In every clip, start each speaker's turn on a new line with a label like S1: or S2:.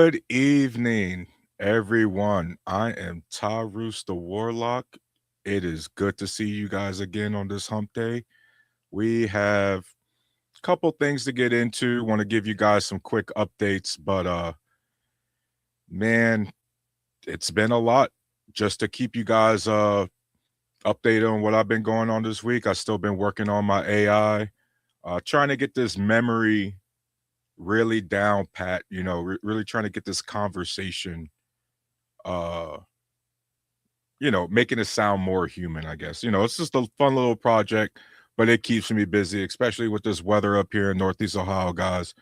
S1: Good evening, everyone. I am Tyrus the Warlock. It is good to see you guys again on this hump day. We have a couple things to get into. Want to give you guys some quick updates, but man, it's been a lot just to keep you guys updated on what I've been going on this week. I still been working on my AI, trying to get this memory really down pat, really trying to get this conversation uh making it sound more human, I guess. It's just a fun little project, but it keeps me busy, especially with this weather up here in Northeast Ohio, guys.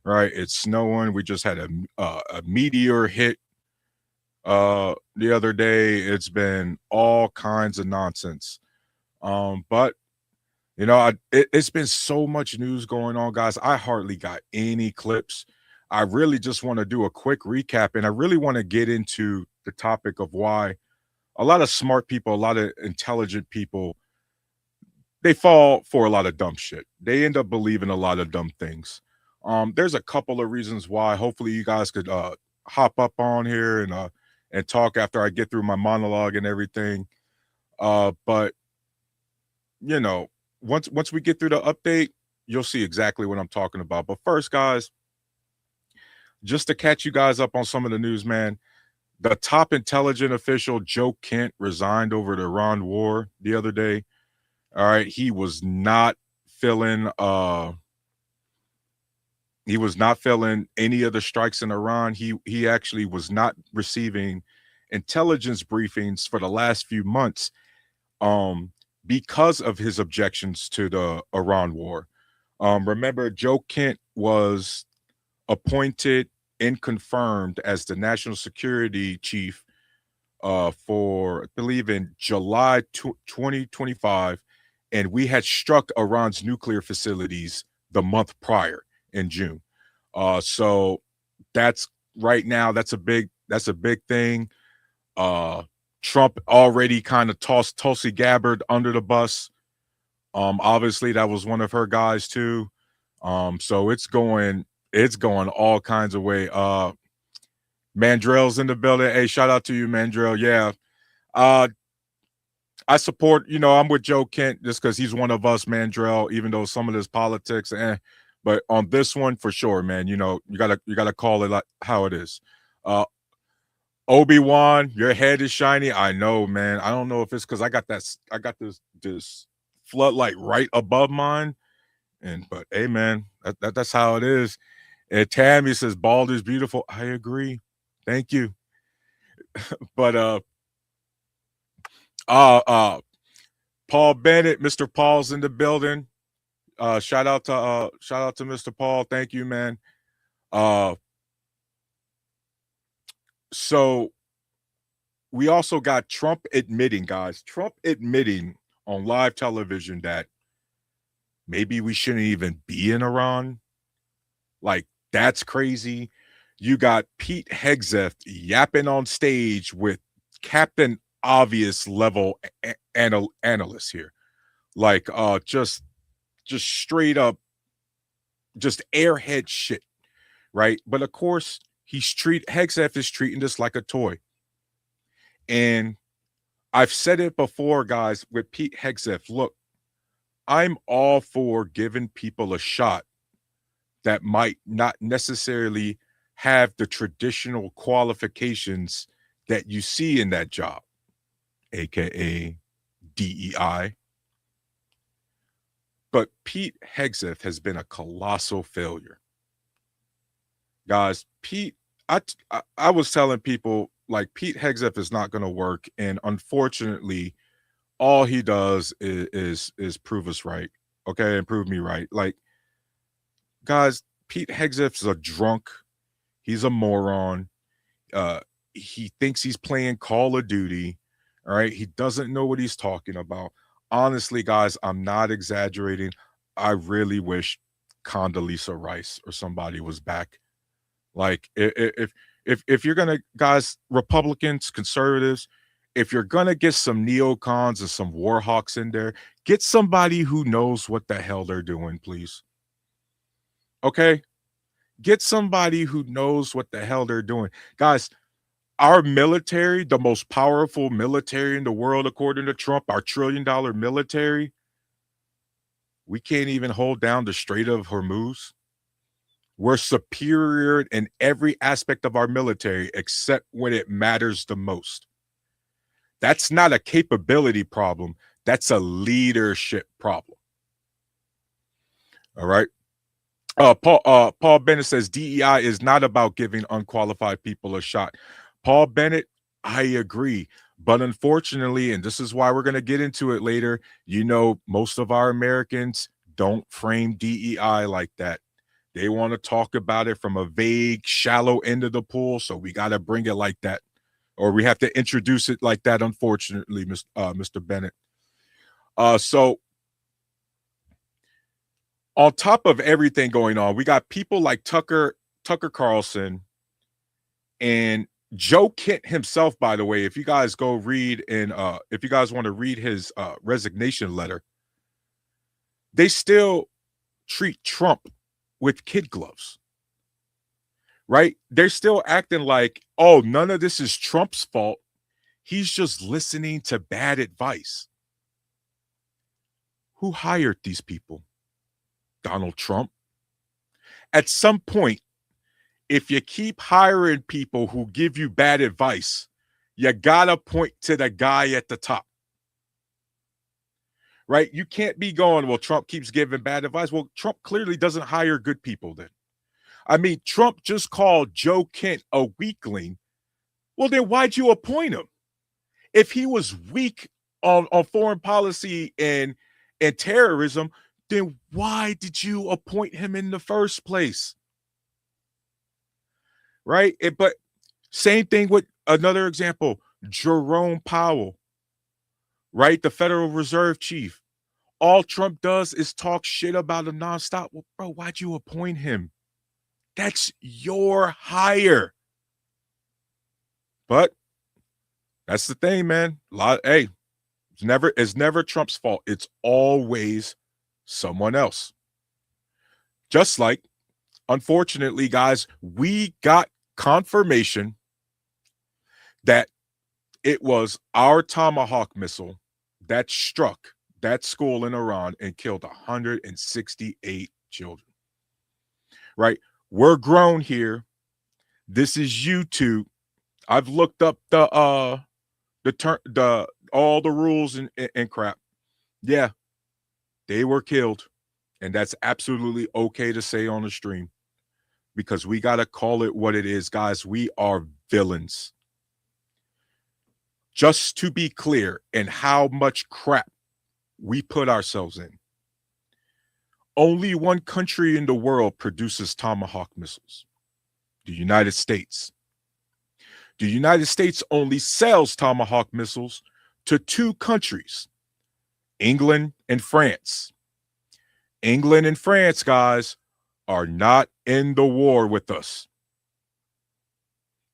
S1: Right? It's snowing. We just had a meteor hit the other day. It's been all kinds of nonsense. But it's been so much news going on, guys. I hardly got any clips. I really just want to do a quick recap, and I really want to get into the topic of why a lot of smart people, a lot of intelligent people, they fall for a lot of dumb shit. They end up believing a lot of dumb things. There's a couple of reasons why. Hopefully, you guys could hop up on here and talk after I get through my monologue and everything. But you know, once we get through the update, you'll see exactly what I'm talking about. But first, guys, just to catch you guys up on some of the news, man. The top intelligent official, Joe Kent, resigned over the Iran war the other day. All right. He was not feeling any of the strikes in Iran. He actually was not receiving intelligence briefings for the last few months um because of his objections to the Iran war. Remember, Joe Kent was appointed and confirmed as the national security chief for, I believe, in July 2025, and we had struck Iran's nuclear facilities the month prior in June. So that's right now. That's a big thing. Uh, Trump already kind of tossed Tulsi Gabbard under the bus. Obviously that was one of her guys too. So it's going all kinds of way. Mandrell's in the building. Hey, shout out to you, Mandrell. Yeah. Uh I support, I'm with Joe Kent just because he's one of us, Mandrell, even though some of this politics, but on this one for sure, man, you gotta call it like how it is. Uh Obi-Wan, your head is shiny. I know, man. I don't know if it's because I got this floodlight right above mine. But hey, man, that's how it is. And Tammy says bald is beautiful. I agree. Thank you. But uh uh Paul Bennett, Mr. Paul's in the building. Shout out to Mr. Paul. Thank you, man. Uh so we also got Trump admitting, guys, Trump admitting on live television that maybe we shouldn't even be in Iran. Like, that's crazy. You got Pete Hegseth yapping on stage with Captain Obvious level analysts here. Like, just straight up, just airhead shit, right? But of course, Hegseth is treating this like a toy. And I've said it before, guys, with Pete Hegseth. Look, I'm all for giving people a shot that might not necessarily have the traditional qualifications that you see in that job, aka DEI. But Pete Hegseth has been a colossal failure. Guys, I was telling people, like, Pete Hegseth is not going to work, and unfortunately, all he does is prove us right, okay, and prove me right. Like, guys, Pete Hegseth's a drunk. He's a moron. Uh, he thinks he's playing Call of Duty. All right. He doesn't know what he's talking about. Honestly, guys, I'm not exaggerating. I really wish Condoleezza Rice or somebody was back. Like, if you're gonna, guys, Republicans, conservatives, if you're gonna get some neocons and some war hawks in there, get somebody who knows what the hell they're doing, please. Okay. Get somebody who knows what the hell they're doing. Guys, our military, the most powerful military in the world, according to Trump, our $1 trillion military, we can't even hold down the Strait of Hormuz. We're superior in every aspect of our military except when it matters the most. That's not a capability problem. That's a leadership problem. All right. Paul Bennett says DEI is not about giving unqualified people a shot. Paul Bennett, I agree. But unfortunately, and this is why we're going to get into it later, most of our Americans don't frame DEI like that. They want to talk about it from a vague, shallow end of the pool. So we got to bring it like that, or we have to introduce it like that, unfortunately, Mr. Bennett. So on top of everything going on, we got people like Tucker Carlson and Joe Kent himself, by the way. If you guys go read and if you guys want to read his resignation letter, they still treat Trump with kid gloves, right? They're still acting like, oh, none of this is Trump's fault. He's just listening to bad advice. Who hired these people? Donald Trump. At some point, if you keep hiring people who give you bad advice, you gotta point to the guy at the top, right? You can't be going, well, Trump keeps giving bad advice. Well, Trump clearly doesn't hire good people then. I mean, Trump just called Joe Kent a weakling. Well, then why'd you appoint him? If he was weak on foreign policy and terrorism, then why did you appoint him in the first place? Right? But same thing with another example, Jerome Powell, right? The Federal Reserve chief. All Trump does is talk shit about him nonstop. Well, bro, why'd you appoint him? That's your hire. But that's the thing, man. It's never Trump's fault. It's always someone else. Just like, unfortunately, guys, we got confirmation that it was our Tomahawk missile that struck that school in Iran and killed 168 children. Right? We're grown here. This is YouTube. I've looked up all the rules and crap. Yeah, they were killed. And that's absolutely okay to say on the stream, because we got to call it what it is, guys. We are villains. Just to be clear in how much crap we put ourselves in. Only one country in the world produces Tomahawk missiles: the United States. The United States only sells Tomahawk missiles to two countries, England and France. England and France, guys, are not in the war with us.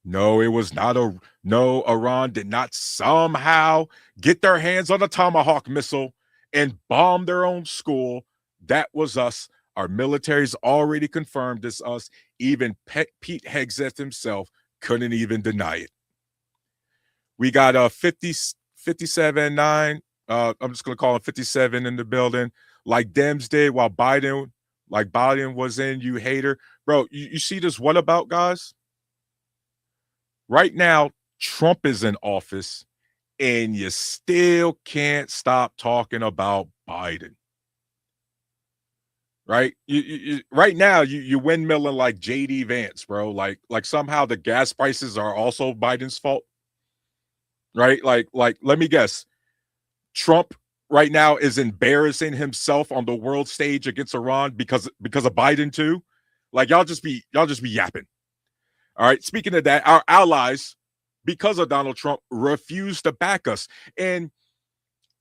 S1: No, it was not Iran did not somehow get their hands on a Tomahawk missile and bomb their own school. That was us. Our military's already confirmed this us. Even Pete Hegseth himself couldn't even deny it. We got a 57-9. I'm just going to call it 57 in the building. Like Dems did while Biden was in, you hater. Bro, you see this what about, guys? Right now, Trump is in office, and you still can't stop talking about Biden. Right? Right now, you windmilling like JD Vance, bro. Like somehow the gas prices are also Biden's fault. Right? Like let me guess. Trump right now is embarrassing himself on the world stage against Iran because of Biden too. Like y'all just be yapping. All right. Speaking of that, our allies, because of Donald Trump, refuse to back us. And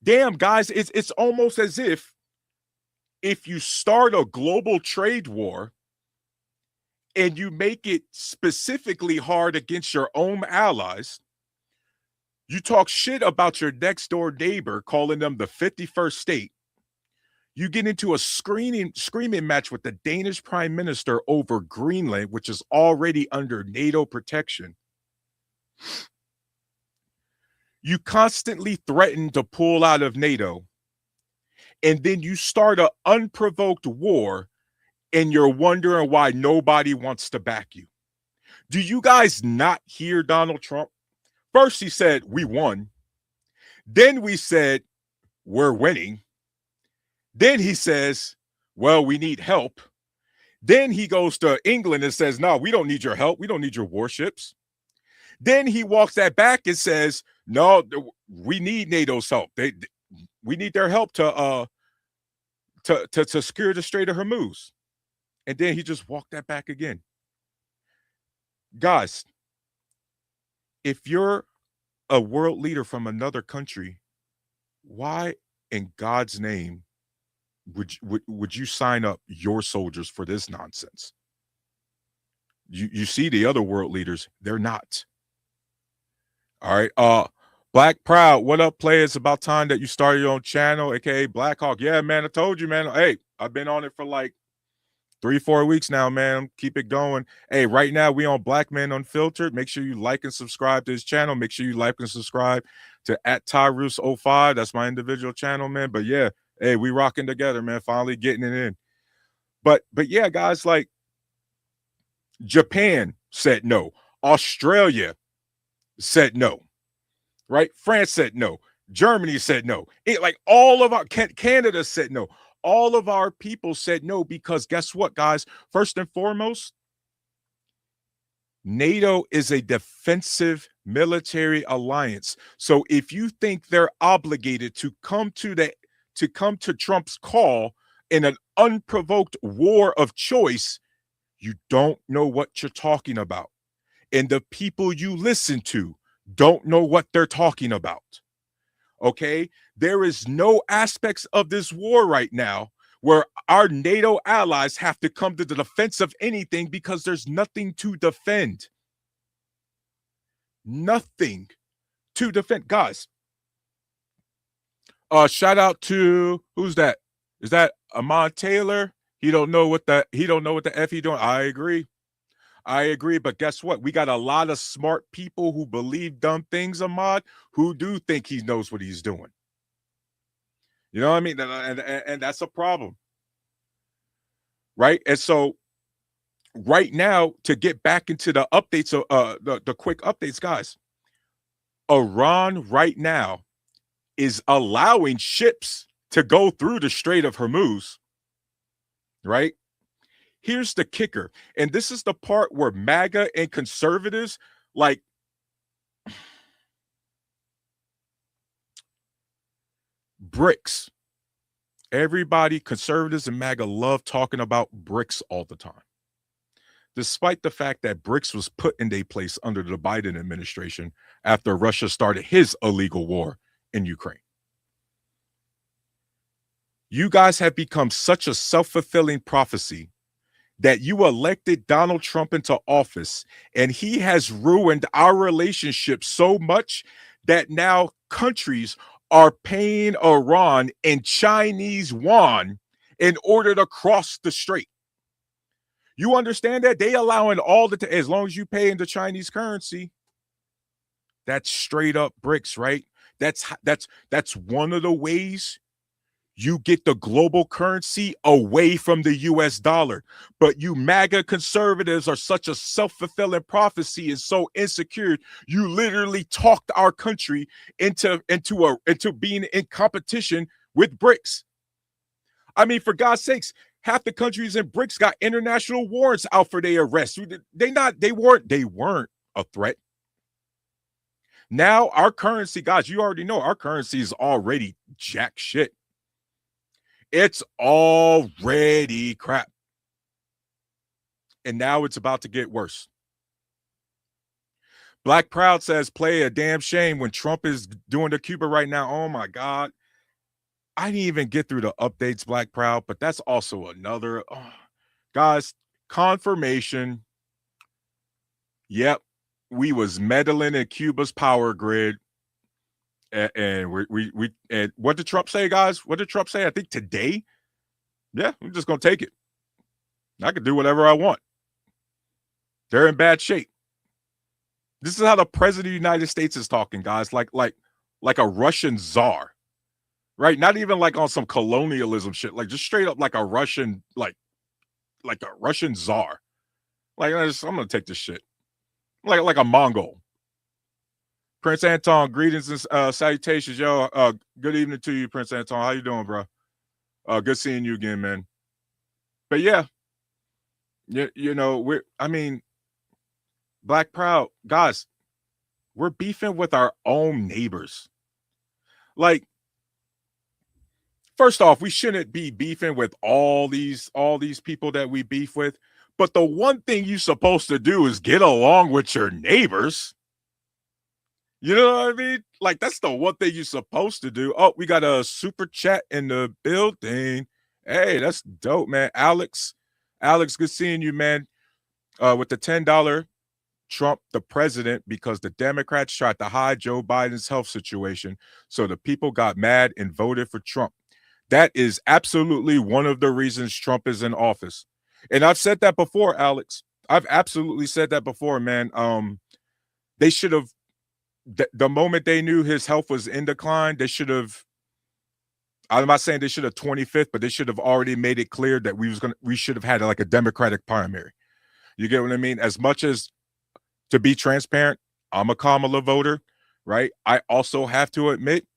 S1: damn, guys, it's almost as if you start a global trade war and you make it specifically hard against your own allies, you talk shit about your next door neighbor, calling them the 51st state. You get into a screaming match with the Danish prime minister over Greenland, which is already under NATO protection. You constantly threaten to pull out of NATO, and then you start an unprovoked war, and you're wondering why nobody wants to back you. Do you guys not hear Donald Trump? First, he said, we won. Then we said, we're winning. Then he says, well, we need help. Then he goes to England and says, no, we don't need your help. We don't need your warships. Then he walks that back and says, no, we need NATO's help. We need their help to secure the Strait of Hormuz. And then he just walked that back again. Guys, if you're a world leader from another country, why in God's name would you sign up your soldiers for this nonsense? You see the other world leaders, they're not. All right. Black Proud, what up, play? It's about time that you started your own channel, aka Blackhawk. Yeah, man, I told you, man. Hey, I've been on it for like 3-4 weeks now, man. Keep it going. Hey, right now we on Black Men Unfiltered. Make sure you like and subscribe to his channel. Make sure you like and subscribe to @Tyrus05. That's my individual channel, man. But yeah, hey, we rocking together, man. Finally getting it in. But yeah, guys, like Japan said no. Australia said no. Right? France said no. Germany said no. Like all of our Canada said no. All of our people said no because guess what, guys? First and foremost, NATO is a defensive military alliance. So if you think they're obligated to come to Trump's call in an unprovoked war of choice, you don't know what you're talking about. And the people you listen to don't know what they're talking about. Okay, there is no aspects of this war right now where our NATO allies have to come to the defense of anything because there's nothing to defend. Nothing to defend, guys. Shout out to who's that? Is that Ahmad Taylor? He don't know what the F he doing. I agree, but guess what? We got a lot of smart people who believe dumb things, Ahmad, who do think he knows what he's doing. You know what I mean? And that's a problem. Right? And so right now, to get back into the updates, the quick updates, guys, Iran right now is allowing ships to go through the Strait of Hormuz, right? Here's the kicker, and this is the part where MAGA and conservatives, like, BRICS. Everybody, conservatives and MAGA, love talking about BRICS all the time. Despite the fact that BRICS was put in their place under the Biden administration after Russia started his illegal war in Ukraine. You guys have become such a self-fulfilling prophecy that you elected Donald Trump into office, and he has ruined our relationship so much that now countries are paying Iran in Chinese yuan in order to cross the strait. You understand that? They allowing all as long as you pay in the Chinese currency. That's straight up BRICS, right? That's one of the ways you get the global currency away from the US dollar. But you MAGA conservatives are such a self-fulfilling prophecy and so insecure. You literally talked our country into being in competition with BRICS. I mean, for God's sakes, half the countries in BRICS got international warrants out for their arrest. They weren't a threat. Now our currency, guys, you already know our currency is already jack shit. It's already crap. And now it's about to get worse. Black Proud says, play a damn shame when Trump is doing the Cuba right now. Oh my God. I didn't even get through the updates, Black Proud, but that's also another. Guys, confirmation. Yep. We was meddling in Cuba's power grid. And we and what did Trump say, guys? What did Trump say? I think today Yeah, I'm just gonna take it. I can do whatever I want. They're in bad shape. This is how the president of the United States is talking, guys. Like a Russian czar, right? Not even like on some colonialism shit. Like just straight up like a Russian, like a Russian czar. Like I'm gonna take this shit. Like a Mongol. Prince Anton, greetings and salutations, yo. Good evening to you, Prince Anton. How you doing, bro? Good seeing you again, man. But yeah, you know, Black Proud, guys, we're beefing with our own neighbors. Like, first off, we shouldn't be beefing with all these people that we beef with. But the one thing you're supposed to do is get along with your neighbors. You know what I mean? Like, that's the one thing you're supposed to do. Oh, we got a super chat in the building. Hey, that's dope, man. Alex, good seeing you, man. With the $10, Trump the president, because the Democrats tried to hide Joe Biden's health situation. So the people got mad and voted for Trump. That is absolutely one of the reasons Trump is in office. And I've said that before, Alex. I've absolutely said that before, man. They should have, the moment they knew his health was in decline, they should have, I'm not saying they should have 25th, but they should have already made it clear that we should have had like a Democratic primary. You get what I mean? As much as, to be transparent, I'm a Kamala voter, right? I also have to admit,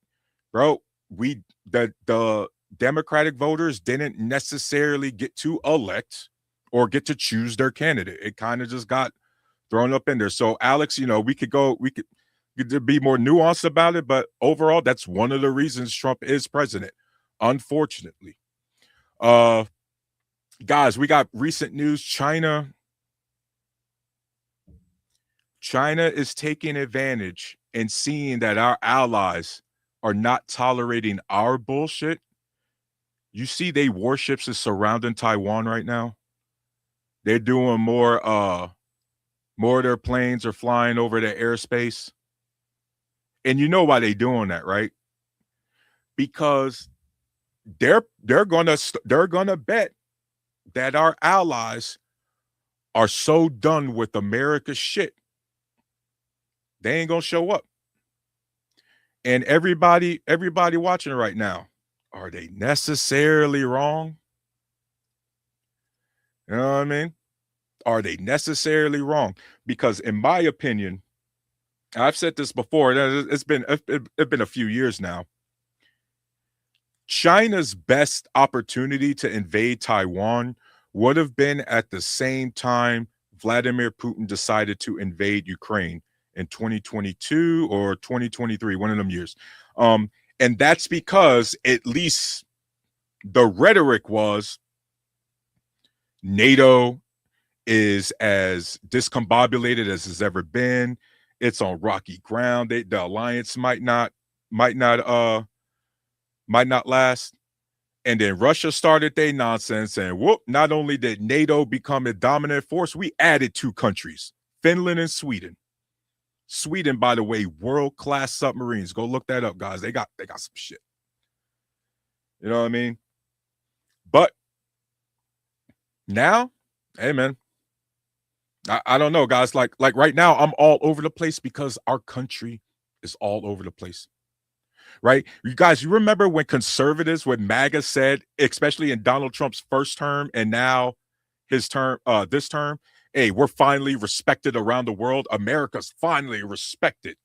S1: bro, the Democratic voters didn't necessarily get to elect or get to choose their candidate. It kind of just got thrown up in there. So, Alex, we could be more nuanced about it, but overall, that's one of the reasons Trump is president, unfortunately. Guys, we got recent news. China is taking advantage and seeing that our allies are not tolerating our bullshit. You see, warships is surrounding Taiwan right now. They're doing more of their planes are flying over the airspace. And you know why they're doing that, right? Because they're gonna bet that our allies are so done with America's shit, they ain't gonna show up. And everybody watching right now, are they necessarily wrong? You know what I mean? Are they necessarily wrong? Because in my opinion, I've said this before, it's been a few years now. China's best opportunity to invade Taiwan would have been at the same time Vladimir Putin decided to invade Ukraine in 2022 or 2023, one of them years. And that's because at least the rhetoric was NATO is as discombobulated as it's ever been. It's on rocky ground. The alliance might not last. And then Russia started their nonsense, and whoop, not only did NATO become a dominant force, we added 2 countries, Finland and Sweden. Sweden, by the way, world-class submarines. Go look that up, guys. They got some shit. You know what I mean? But now, hey man, I don't know, guys. Like right now, I'm all over the place because our country is all over the place. Right? You guys, you remember when conservatives, when MAGA said, especially in Donald Trump's first term and now his term, this term, hey, we're finally respected around the world. America's finally respected.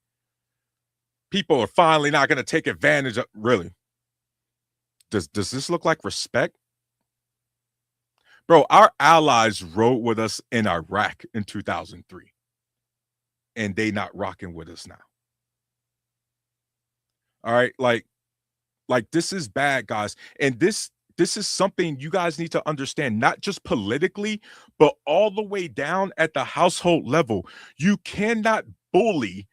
S1: People are finally not going to take advantage of, really. Does this look like respect? Bro, our allies rode with us in Iraq in 2003, and they not rocking with us now. All right, like this is bad, guys. And this is something you guys need to understand, not just politically, but all the way down at the household level. You cannot bully,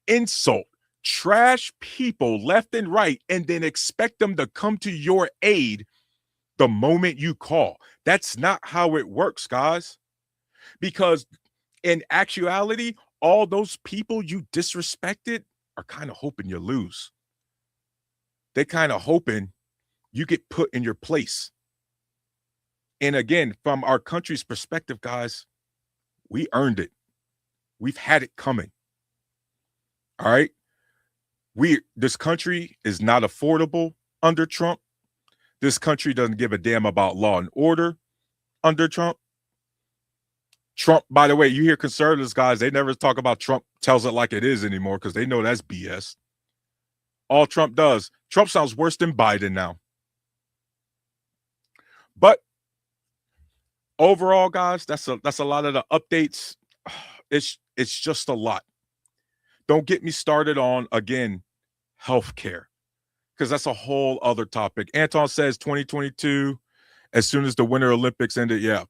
S1: insult, trash people left and right, and then expect them to come to your aid the moment you call. That's not how it works, guys. Because in actuality, all those people you disrespected are kind of hoping you lose. They kind of hoping you get put in your place. And again, from our country's perspective, guys, we earned it. We've had it coming. All right. This country is not affordable under Trump. This country doesn't give a damn about law and order under Trump. Trump, by the way, you hear conservatives, guys, they never talk about Trump tells it like it is anymore because they know that's BS. All Trump does, Trump sounds worse than Biden now. But overall, guys, that's a lot of the updates. It's just a lot. Don't get me started on, again, healthcare, because that's a whole other topic. Anton says 2022, as soon as the Winter Olympics ended, yeah.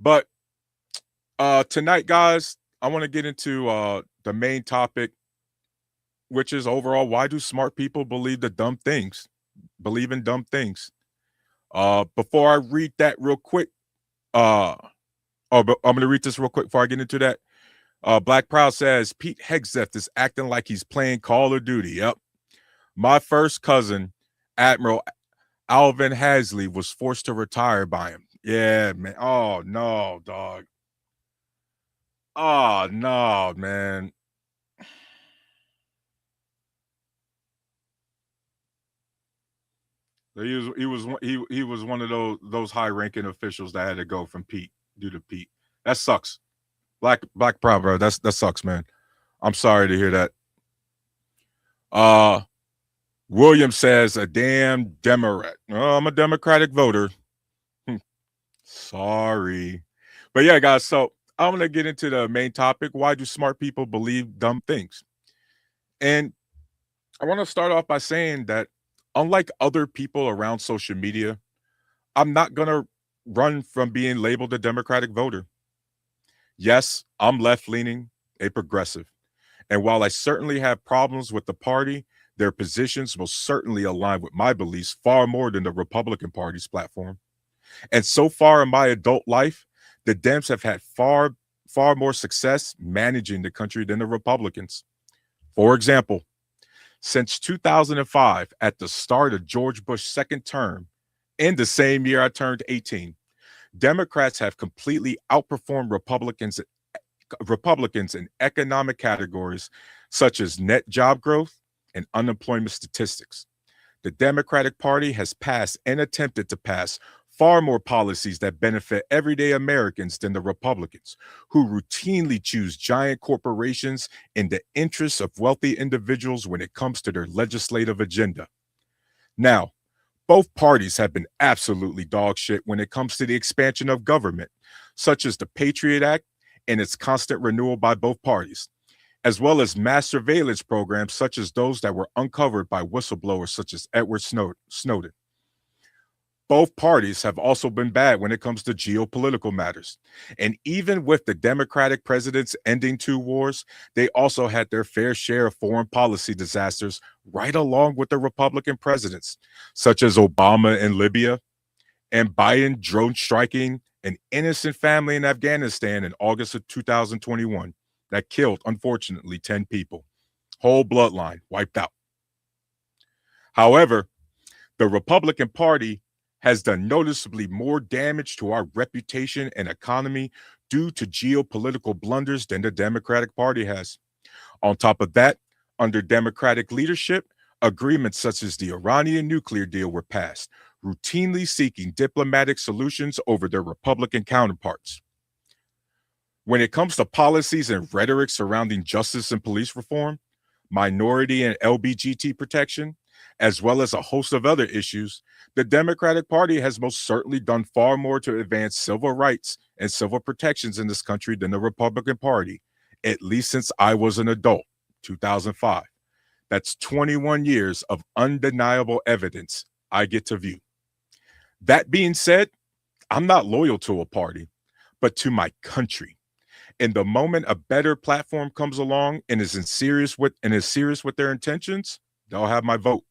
S1: But tonight, guys, I want to get into the main topic, which is overall, why do smart people believe in dumb things? Before I read that real quick, but I'm going to read this real quick before I get into that. Black Proud says, Pete Hegseth is acting like he's playing Call of Duty. Yep. My first cousin, Admiral Alvin Hasley, was forced to retire by him. Yeah, man. Oh, no, dog. Oh, no, man. He was one of those high-ranking officials that had to go from Pete due to Pete. That sucks. Black Proud, bro. That sucks, man. I'm sorry to hear that. William says, a damn Democrat. Oh, I'm a Democratic voter. Sorry. But yeah, guys, so I'm going to get into the main topic. Why do smart people believe dumb things? And I want to start off by saying that unlike other people around social media, I'm not going to run from being labeled a Democratic voter. Yes, I'm left-leaning, a progressive. And while I certainly have problems with the party, their positions will certainly align with my beliefs far more than the Republican Party's platform. And so far in my adult life, the Dems have had far more success managing the country than the Republicans. For example, since 2005, at the start of George Bush's second term, in the same year I turned 18, Democrats have completely outperformed Republicans in economic categories such as net job growth and unemployment statistics. The Democratic Party has passed and attempted to pass far more policies that benefit everyday Americans than the Republicans, who routinely choose giant corporations in the interests of wealthy individuals when it comes to their legislative agenda. Now, both parties have been absolutely dog shit when it comes to the expansion of government, such as the Patriot Act and its constant renewal by both parties, as well as mass surveillance programs such as those that were uncovered by whistleblowers such as Edward Snowden. Both parties have also been bad when it comes to geopolitical matters. And even with the Democratic presidents ending two wars, they also had their fair share of foreign policy disasters right along with the Republican presidents, such as Obama in Libya and Biden drone striking an innocent family in Afghanistan in August of 2021 that killed, unfortunately, 10 people. Whole bloodline wiped out. However, the Republican Party has done noticeably more damage to our reputation and economy due to geopolitical blunders than the Democratic Party has. On top of that, under Democratic leadership, agreements such as the Iranian nuclear deal were passed, routinely seeking diplomatic solutions over their Republican counterparts. When it comes to policies and rhetoric surrounding justice and police reform, minority and LGBT protection, as well as a host of other issues, the Democratic Party has most certainly done far more to advance civil rights and civil protections in this country than the Republican Party, at least since I was an adult, 2005. That's 21 years of undeniable evidence I get to view. That being said, I'm not loyal to a party, but to my country. And the moment a better platform comes along and is serious with their intentions, they'll have my vote.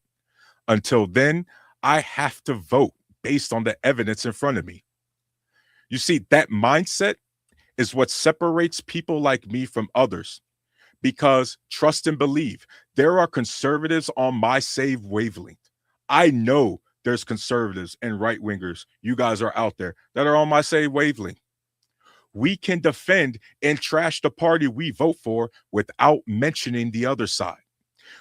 S1: Until then, I have to vote based on the evidence in front of me. You see, that mindset is what separates people like me from others. Because trust and believe, there are conservatives on my same wavelength. I know There's conservatives and right wingers. You guys are out there that are on my same wavelength. We can defend and trash the party we vote for without mentioning the other side.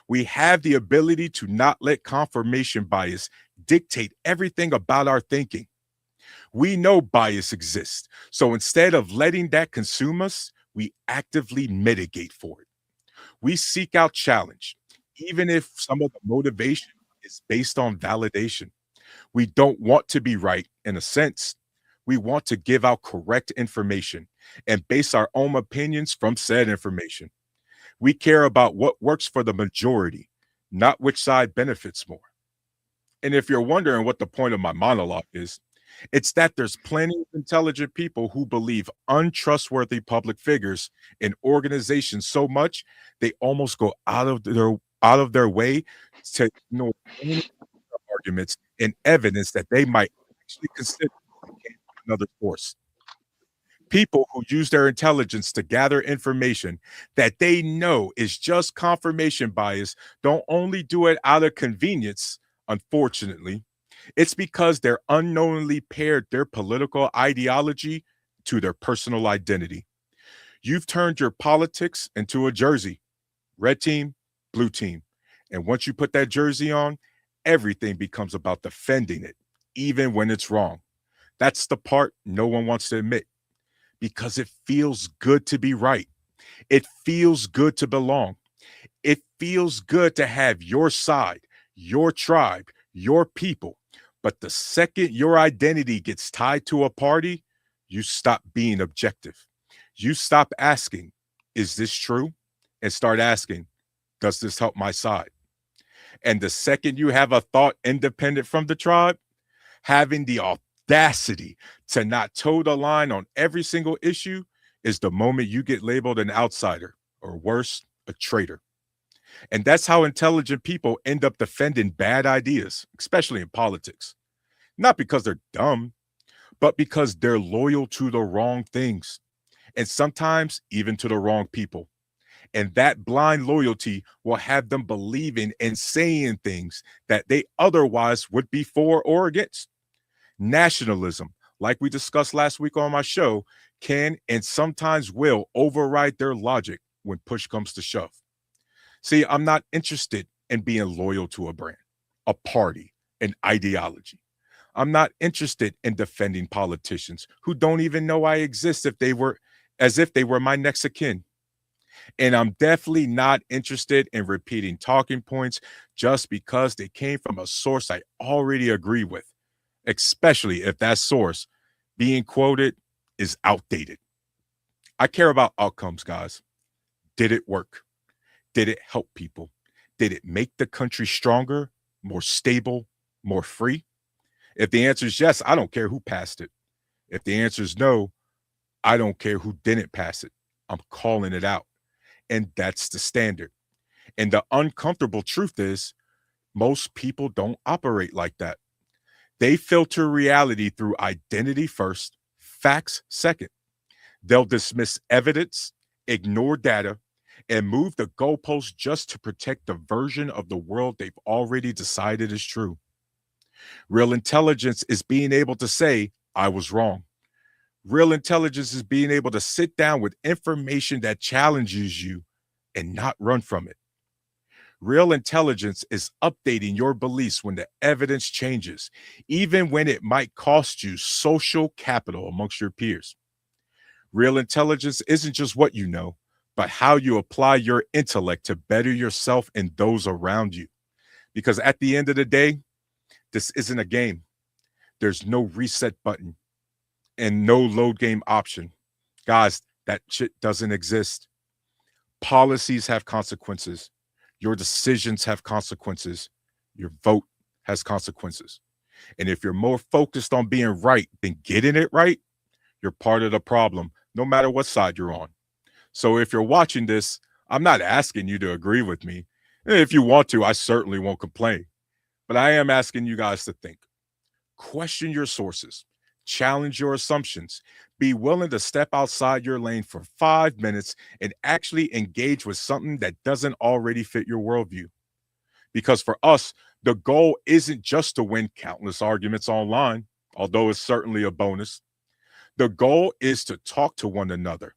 S1: We have the ability to not let confirmation bias dictate everything about our thinking. We know bias exists. So instead of letting that consume us, we actively mitigate for it. We seek out challenge, even if some of the motivation is based on validation. We don't want to be right in a sense. We want to give out correct information and base our own opinions from said information. We care about what works for the majority, not which side benefits more. And if you're wondering what the point of my monologue is, it's that there's plenty of intelligent people who believe untrustworthy public figures and organizations so much they almost go out of their way to ignore any arguments and evidence that they might actually consider if it came from another source. People who use their intelligence to gather information that they know is just confirmation bias don't only do it out of convenience, unfortunately, it's because they're unknowingly paired their political ideology to their personal identity. You've turned your politics into a jersey, red team, blue team. And once you put that jersey on, everything becomes about defending it, even when it's wrong. That's the part no one wants to admit because it feels good to be right. It feels good to belong. It feels good to have your side, your tribe, your people. But the second your identity gets tied to a party, you stop being objective. You stop asking, is this true? And start asking, does this help my side? And the second you have a thought independent from the tribe, having the audacity to not toe the line on every single issue is the moment you get labeled an outsider or worse, a traitor. And that's how intelligent people end up defending bad ideas, especially in politics. Not because they're dumb, but because they're loyal to the wrong things and sometimes even to the wrong people. And that blind loyalty will have them believing and saying things that they otherwise would be for or against. Nationalism, like we discussed last week on my show, can and sometimes will override their logic when push comes to shove. See, I'm not interested in being loyal to a brand, a party, an ideology. I'm not interested in defending politicians who don't even know I exist as if they were my next of kin. And I'm definitely not interested in repeating talking points just because they came from a source I already agree with, especially if that source being quoted is outdated. I care about outcomes, guys. Did it work? Did it help people? Did it make the country stronger, more stable, more free? If the answer is yes, I don't care who passed it. If the answer is no, I don't care who didn't pass it. I'm calling it out. And that's the standard. And the uncomfortable truth is, most people don't operate like that. They filter reality through identity first, facts second. They'll dismiss evidence, ignore data, and move the goalposts just to protect the version of the world they've already decided is true. Real intelligence is being able to say, I was wrong. Real intelligence is being able to sit down with information that challenges you and not run from it. Real intelligence is updating your beliefs when the evidence changes, even when it might cost you social capital amongst your peers. Real intelligence isn't just what you know, but how you apply your intellect to better yourself and those around you. Because at the end of the day, this isn't a game. There's no reset button and no load game option. Guys, that shit doesn't exist. Policies have consequences. Your decisions have consequences. Your vote has consequences. And if you're more focused on being right than getting it right, you're part of the problem, no matter what side you're on. So if you're watching this, I'm not asking you to agree with me. If you want to, I certainly won't complain. But I am asking you guys to think. Question your sources, challenge your assumptions, be willing to step outside your lane for 5 minutes and actually engage with something that doesn't already fit your worldview. Because for us, The goal isn't just to win countless arguments online, although it's certainly a bonus. The goal is to talk to one another,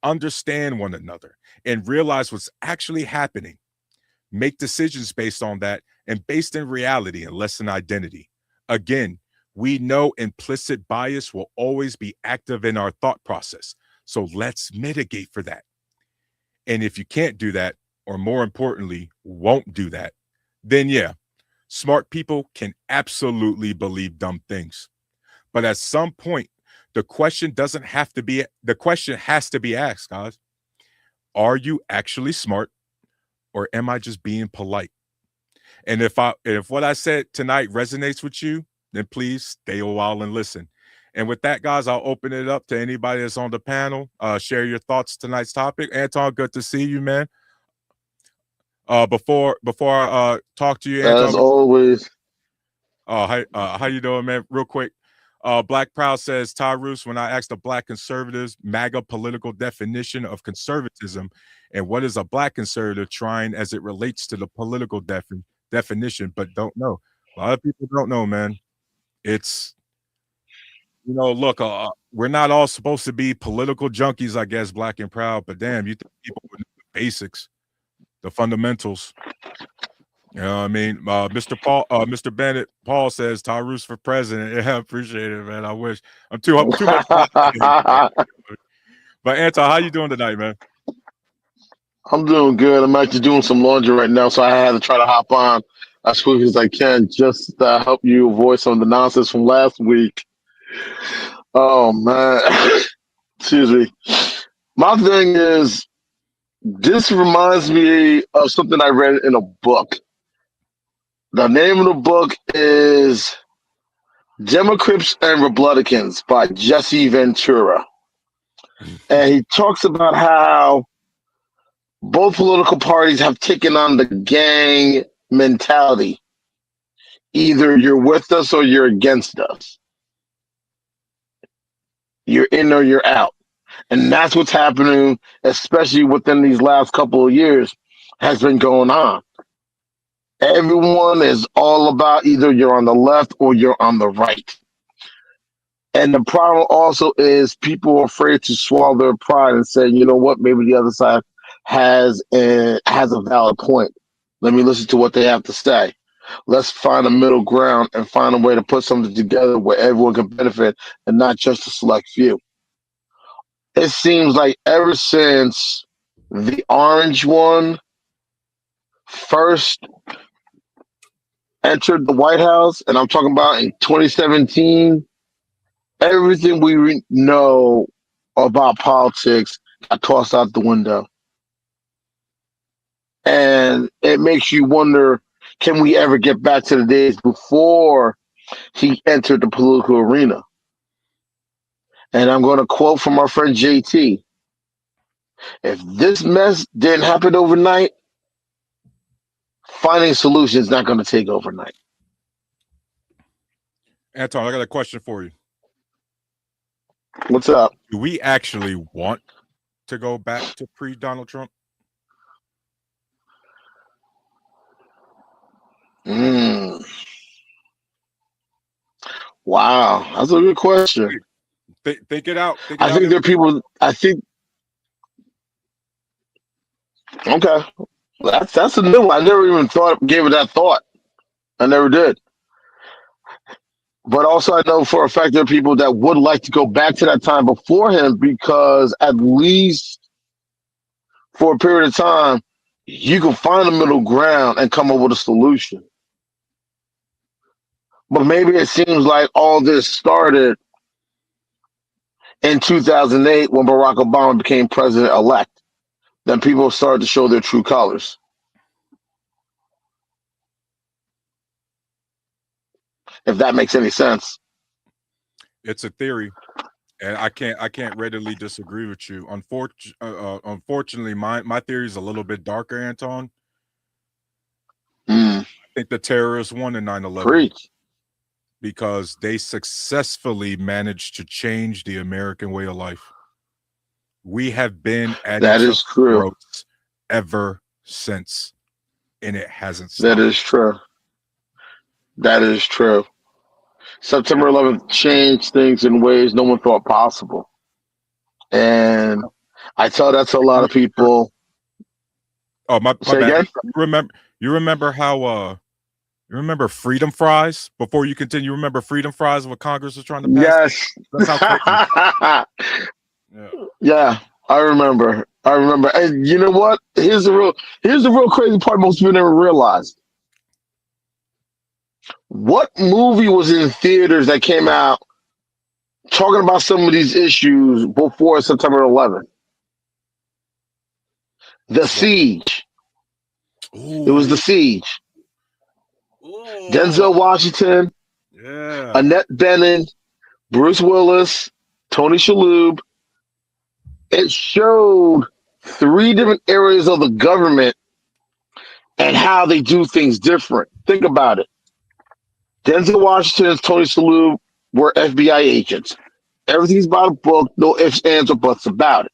S1: understand one another, and realize what's actually happening. Make decisions based on that and based in reality and less in identity. Again, we know implicit bias will always be active in our thought process. So let's mitigate for that. And if you can't do that, or more importantly, won't do that, then yeah, smart people can absolutely believe dumb things. But at some point, the question has to be asked, guys. Are you actually smart, or am I just being polite? And if what I said tonight resonates with you, then please stay a while and listen. And with that, guys, I'll open it up to anybody that's on the panel. Share your thoughts tonight's topic. Anton, good to see you, man. Before I talk to you, Anton.
S2: As always.
S1: How you doing, man? Real quick. Black Proud says, Tyrus, when I asked the black conservatives MAGA political definition of conservatism and what is a black conservative trying as it relates to the political definition, but don't know. A lot of people don't know, man. It's, look, we're not all supposed to be political junkies, I guess, black and proud, but damn, you think people would know the basics, the fundamentals. You know what I mean? Mr. Bennett, Paul says Tyrus for president. Yeah, I appreciate it, man. I wish I'm too much. But Anton, how you doing tonight, man?
S2: I'm doing good. I'm actually doing some laundry right now, so I had to try to hop on as quick as I can just to help you avoid some of the nonsense from last week. Oh man, excuse me. My thing is, this reminds me of something I read in a book. The name of the book is Democrats and Republicans by Jesse Ventura. And he talks about how both political parties have taken on the gang mentality. Either you're with us or you're against us. You're in or you're out. And that's what's happening, especially within these last couple of years, has been going on. Everyone is all about either you're on the left or you're on the right. And the problem also is people are afraid to swallow their pride and say, you know what, maybe the other side has a valid point. Let me listen to what they have to say. Let's find a middle ground and find a way to put something together where everyone can benefit and not just a select few. It seems like ever since the orange one first entered the White House, and I'm talking about in 2017, everything we know about politics got tossed out the window. And it makes you wonder, can we ever get back to the days before he entered the political arena? And I'm going to quote from our friend JT. If this mess didn't happen overnight, finding solutions is not going to take overnight.
S1: Anton, I got a question for you.
S2: What's up?
S1: Do we actually want to go back to pre-Donald Trump?
S2: Wow, that's a good question.
S1: Think it out.
S2: I think there are people. Okay, that's a new one. I never even gave it that thought. I never did. But also, I know for a fact there are people that would like to go back to that time before him because at least for a period of time, you can find a middle ground and come up with a solution. But maybe it seems like all this started in 2008 when Barack Obama became president-elect. Then people started to show their true colors. If that makes any sense.
S1: It's a theory, and I can't readily disagree with you. Unfortunately, my theory is a little bit darker, Anton. I think the terrorists won in 9/11.
S2: Preach.
S1: Because they successfully managed to change the American way of life. We have been at
S2: that
S1: each
S2: is true
S1: ever since, and it hasn't stopped.
S2: That is true. That is true. September 11th changed things in ways no one thought possible. And I tell that to a lot of people.
S1: Oh, my
S2: Say
S1: bad.
S2: again?
S1: You remember how you remember freedom fries before you continue? You remember freedom fries what Congress was trying to pass?
S2: Yes.
S1: That's how crazy. Yeah.
S2: Yeah, I remember. I remember. And you know what? Here's the real crazy part most people never realize. What movie was in theaters that came out talking about some of these issues before September 11th? The
S1: What?
S2: Siege. It was The
S1: Ooh.
S2: Siege.
S1: Ooh.
S2: Denzel Washington,
S1: Yeah.
S2: Annette Bening, Bruce Willis, Tony Shalhoub. It showed three different areas of the government and how they do things different. Think about it. Denzel Washington and Tony Shalhoub were FBI agents. Everything's by the book, no ifs, ands, or buts about it.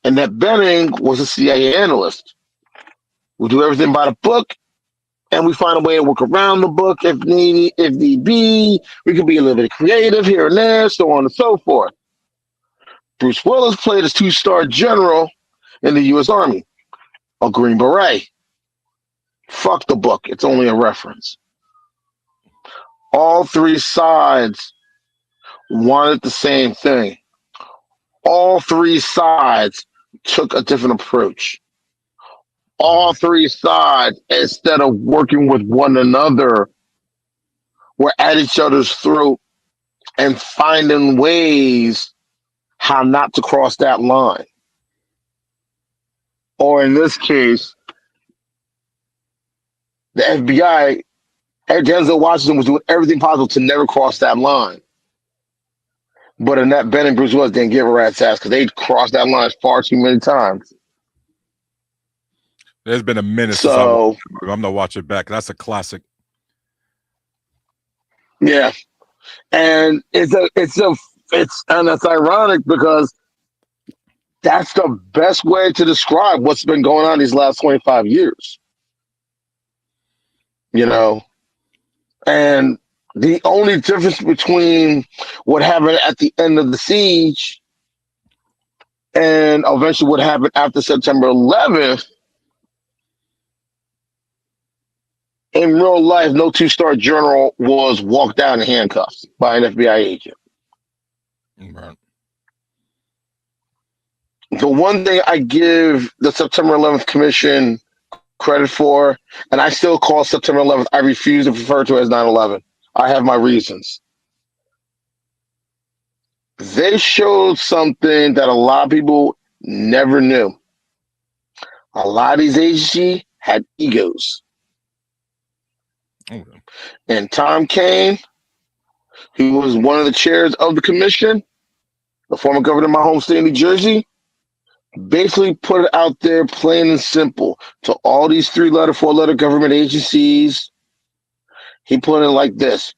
S2: And that Benning was a CIA analyst. We do everything by the book, and we find a way to work around the book if need be. We can be a little bit creative here and there, so on and so forth. Bruce Willis played as two-star general in the U.S. Army, a Green Beret. Fuck the book; it's only a reference. All three sides wanted the same thing. All three sides took a different approach. All
S1: Mhm.
S2: three sides, instead of working with one another, were at each other's throat and finding ways how not to cross that line. Or in this case, the FBI, Denzel Washington was doing everything possible to never cross that line. But Annette Ben and Bruce Willis didn't give a rat's ass because they crossed that line far too many times.
S1: There's been a minute since I watched
S2: So
S1: that movie. I'm gonna watch it back. That's a classic.
S2: yeah, and it's ironic because that's the best way to describe what's been going on these last 25 years. You know, and the only difference between what happened at the end of the siege and eventually what happened after September 11th, in real life, no two-star general was walked down in handcuffs by an FBI agent.
S1: Right.
S2: The one thing I give the September 11th Commission credit for, and I still call September 11th, I refuse to refer to it as 9/11. I have my reasons. They showed something that a lot of people never knew. A lot of these agencies had egos.
S1: Okay.
S2: And Tom Kane, who was one of the chairs of the commission, the former governor of my home state of New Jersey, basically put it out there plain and simple to all these 3-letter, 4-letter government agencies. He put it like this: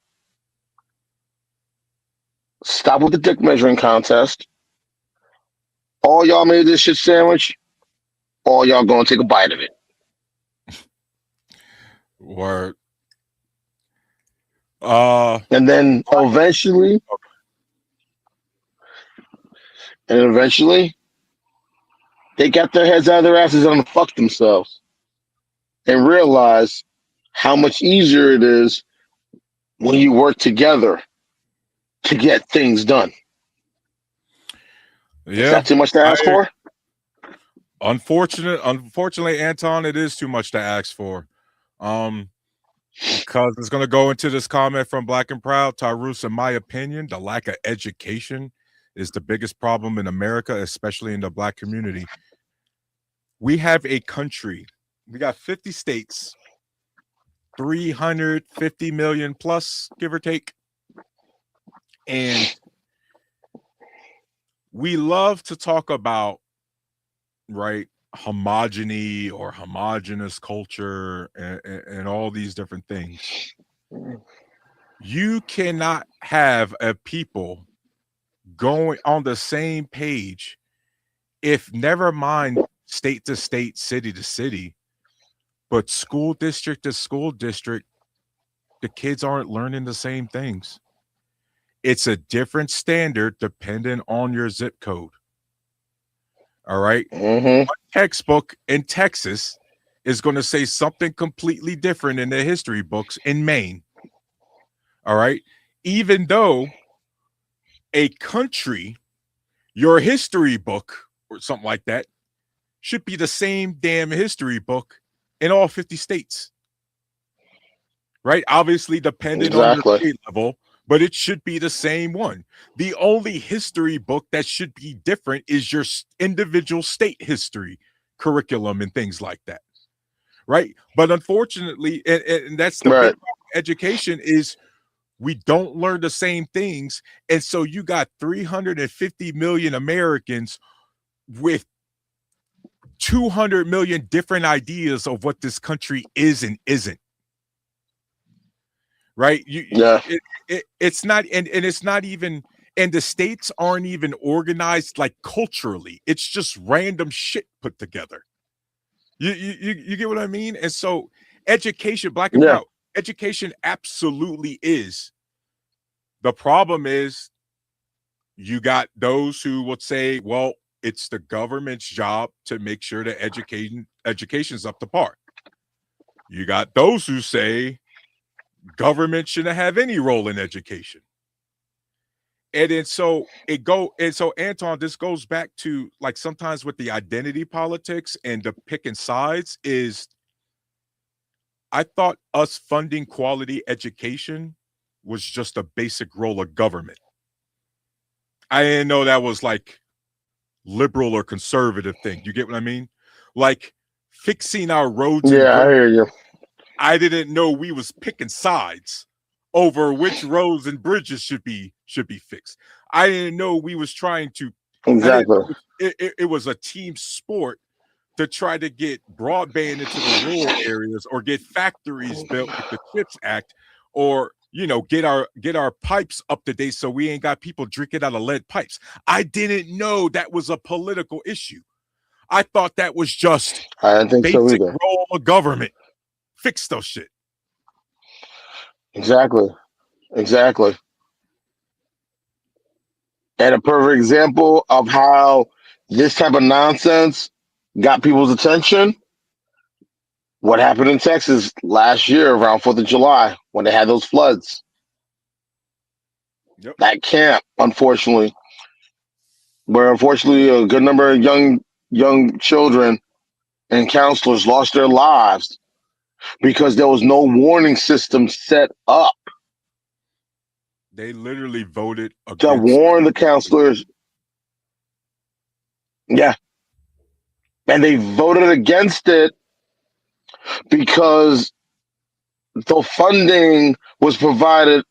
S2: stop with the dick measuring contest. All y'all made this shit sandwich. All y'all gonna take a bite of it.
S1: Word. Uh,
S2: And then eventually, they got their heads out of their asses and fucked themselves and realized how much easier it is when you work together to get things done. Is
S1: yeah.
S2: that too much to ask for?
S1: Unfortunately, Anton, it is too much to ask for. Um, because it's gonna go into this comment from Black and Proud. Tyrus, in my opinion, the lack of education is the biggest problem in America, especially in the Black community. We have a country. We got 50 states, 350 million plus, give or take. And we love to talk about, right, homogeny or homogenous culture and all these different things. You cannot have a people going on the same page if never mind state to state, city to city, but school district to school district, the kids aren't learning the same things. It's a different standard depending on your zip code. All right.
S2: Mm-hmm.
S1: One textbook in Texas is going to say something completely different in the history books in Maine. All right. Even though a country, your history book or something like that, should be the same damn history book in all 50 states. Right? Obviously, depending on your
S2: Exactly.
S1: grade level, but it should be the same one. The only history book that should be different is your individual state history curriculum and things like that. Right? But unfortunately, and that's the big
S2: Right.
S1: problem with education is we don't learn the same things. And so you got 350 million Americans with 200 million different ideas of what this country is and isn't. Right?
S2: Yeah.
S1: It's not, and it's not even, and the states aren't even organized like culturally. It's just random shit put together. You get what I mean? And so education, black and
S2: Yeah.
S1: proud, education absolutely is. The problem is you got those who would say, well, it's the government's job to make sure that education's up to par. You got those who say government shouldn't have any role in education. And then so Anton, this goes back to like sometimes with the identity politics and the picking sides is I thought us funding quality education was just a basic role of government. I didn't know that was like liberal or conservative thing. You get what I mean? Like fixing our roads and
S2: Yeah, I
S1: bridges.
S2: hear you.
S1: I didn't know we was picking sides over which roads and bridges should be fixed. I didn't know we was trying to. I didn't
S2: Exactly.
S1: know it was a team sport to try to get broadband into the rural areas or get factories built with the CHIPS Act, or get our pipes up to date so we ain't got people drinking out of lead pipes. I didn't know that was a political issue. I thought that was just
S2: I didn't think so
S1: basic
S2: either.
S1: role of government. Fix those shit.
S2: Exactly. Exactly. And a perfect example of how this type of nonsense got people's attention. What happened in Texas last year around 4th of July when they had those floods?
S1: Yep.
S2: That camp, unfortunately, where unfortunately a good number of young children and counselors lost their lives because there was no warning system set up
S1: They literally voted
S2: to
S1: against.
S2: warn the counselors. Yeah. And they voted against it because the funding was provided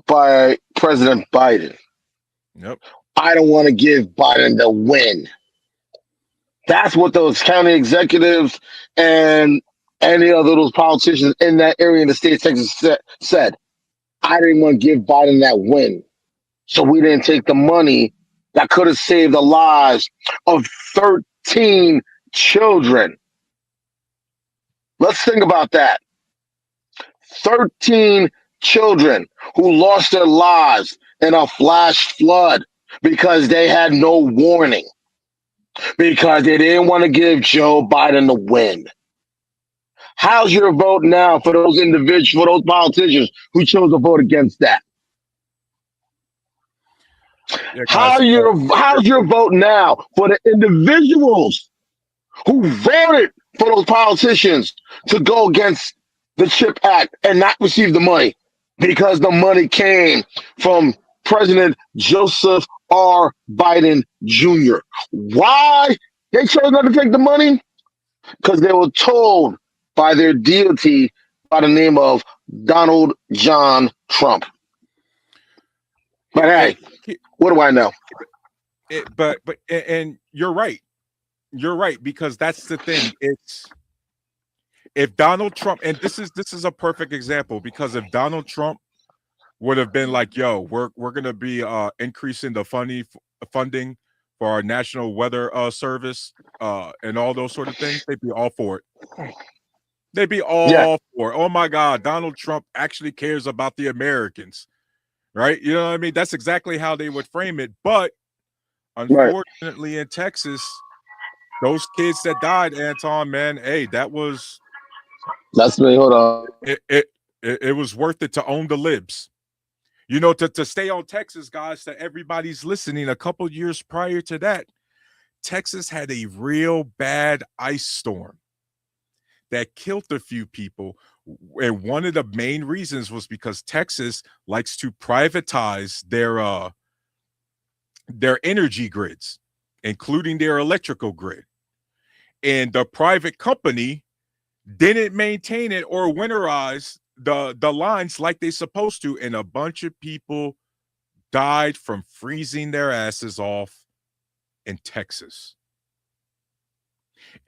S2: by President Biden.
S1: Yep.
S2: I don't want to give Biden the win. That's what those county executives and any other those politicians in that area in the state of Texas said. I didn't want to give Biden that win. So we didn't take the money that could have saved the lives of 13 children. Let's think about that. 13 children who lost their lives in a flash flood because they had no warning, because they didn't want to give Joe Biden the win. How's your vote now for those individuals, for those politicians who chose to vote against that?
S1: Yeah, guys.
S2: How's your vote now for the individuals who voted for those politicians to go against the CHIP Act and not receive the money because the money came from President Joseph R. Biden Jr. Why they chose not to take the money? Because they were told by their deity by the name of Donald John Trump. But hey, what do I know?
S1: And you're right. You're right, because that's the thing. It's if Donald Trump, and this is a perfect example, because if Donald Trump would have been like, yo, we're gonna be increasing the funding for our National Weather Service and all those sort of things, they'd be all for it. They'd be
S2: Yeah,
S1: all for, oh my God, Donald Trump actually cares about the Americans, right? You know what I mean? That's exactly how they would frame it. But
S2: right.
S1: unfortunately, in Texas, those kids that died, Anton, man, hey, that was
S2: That's me. Hold on.
S1: it. It was worth it to own the libs. You know, to stay on Texas, guys. To everybody's listening, a couple years prior to that, Texas had a real bad ice storm that killed a few people. And one of the main reasons was because Texas likes to privatize their energy grids, including their electrical grid. And the private company didn't maintain it or winterize the lines like they supposed to, and a bunch of people died from freezing their asses off in Texas.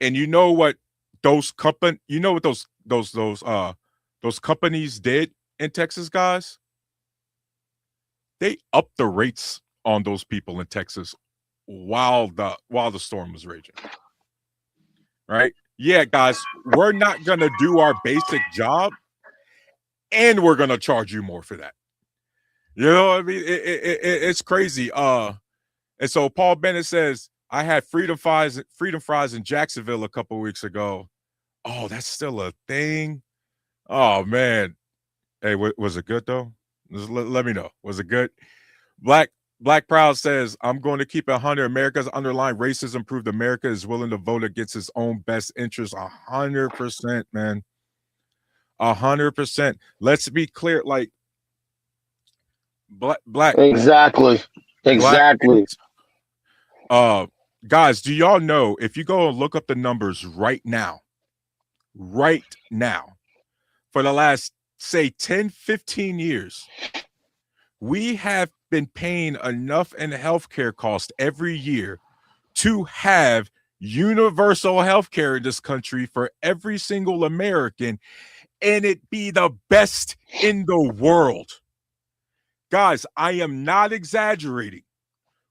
S1: And you know what those companies did in Texas, guys? They upped the rates on those people in Texas while the storm was raging. Right? Yeah, guys, we're not gonna do our basic job, and we're gonna charge you more for that. You know what I mean? It's crazy. And so Paul Bennett says, I had freedom fries in Jacksonville a couple weeks ago. Oh, that's still a thing. Oh man. Hey, was it good though? Let me know. Was it good? Black Black Proud says, I'm going to keep it 100. America's underlying racism proved America is willing to vote against its own best interests 100%, man. 100%. Let's be clear, like black
S2: Exactly.
S1: black
S2: Exactly.
S1: uh guys, do y'all know if you go and look up the numbers right now, for the last say 10, 15 years, we have been paying enough in healthcare costs every year to have universal healthcare in this country for every single American, and it be the best in the world. Guys, I am not exaggerating.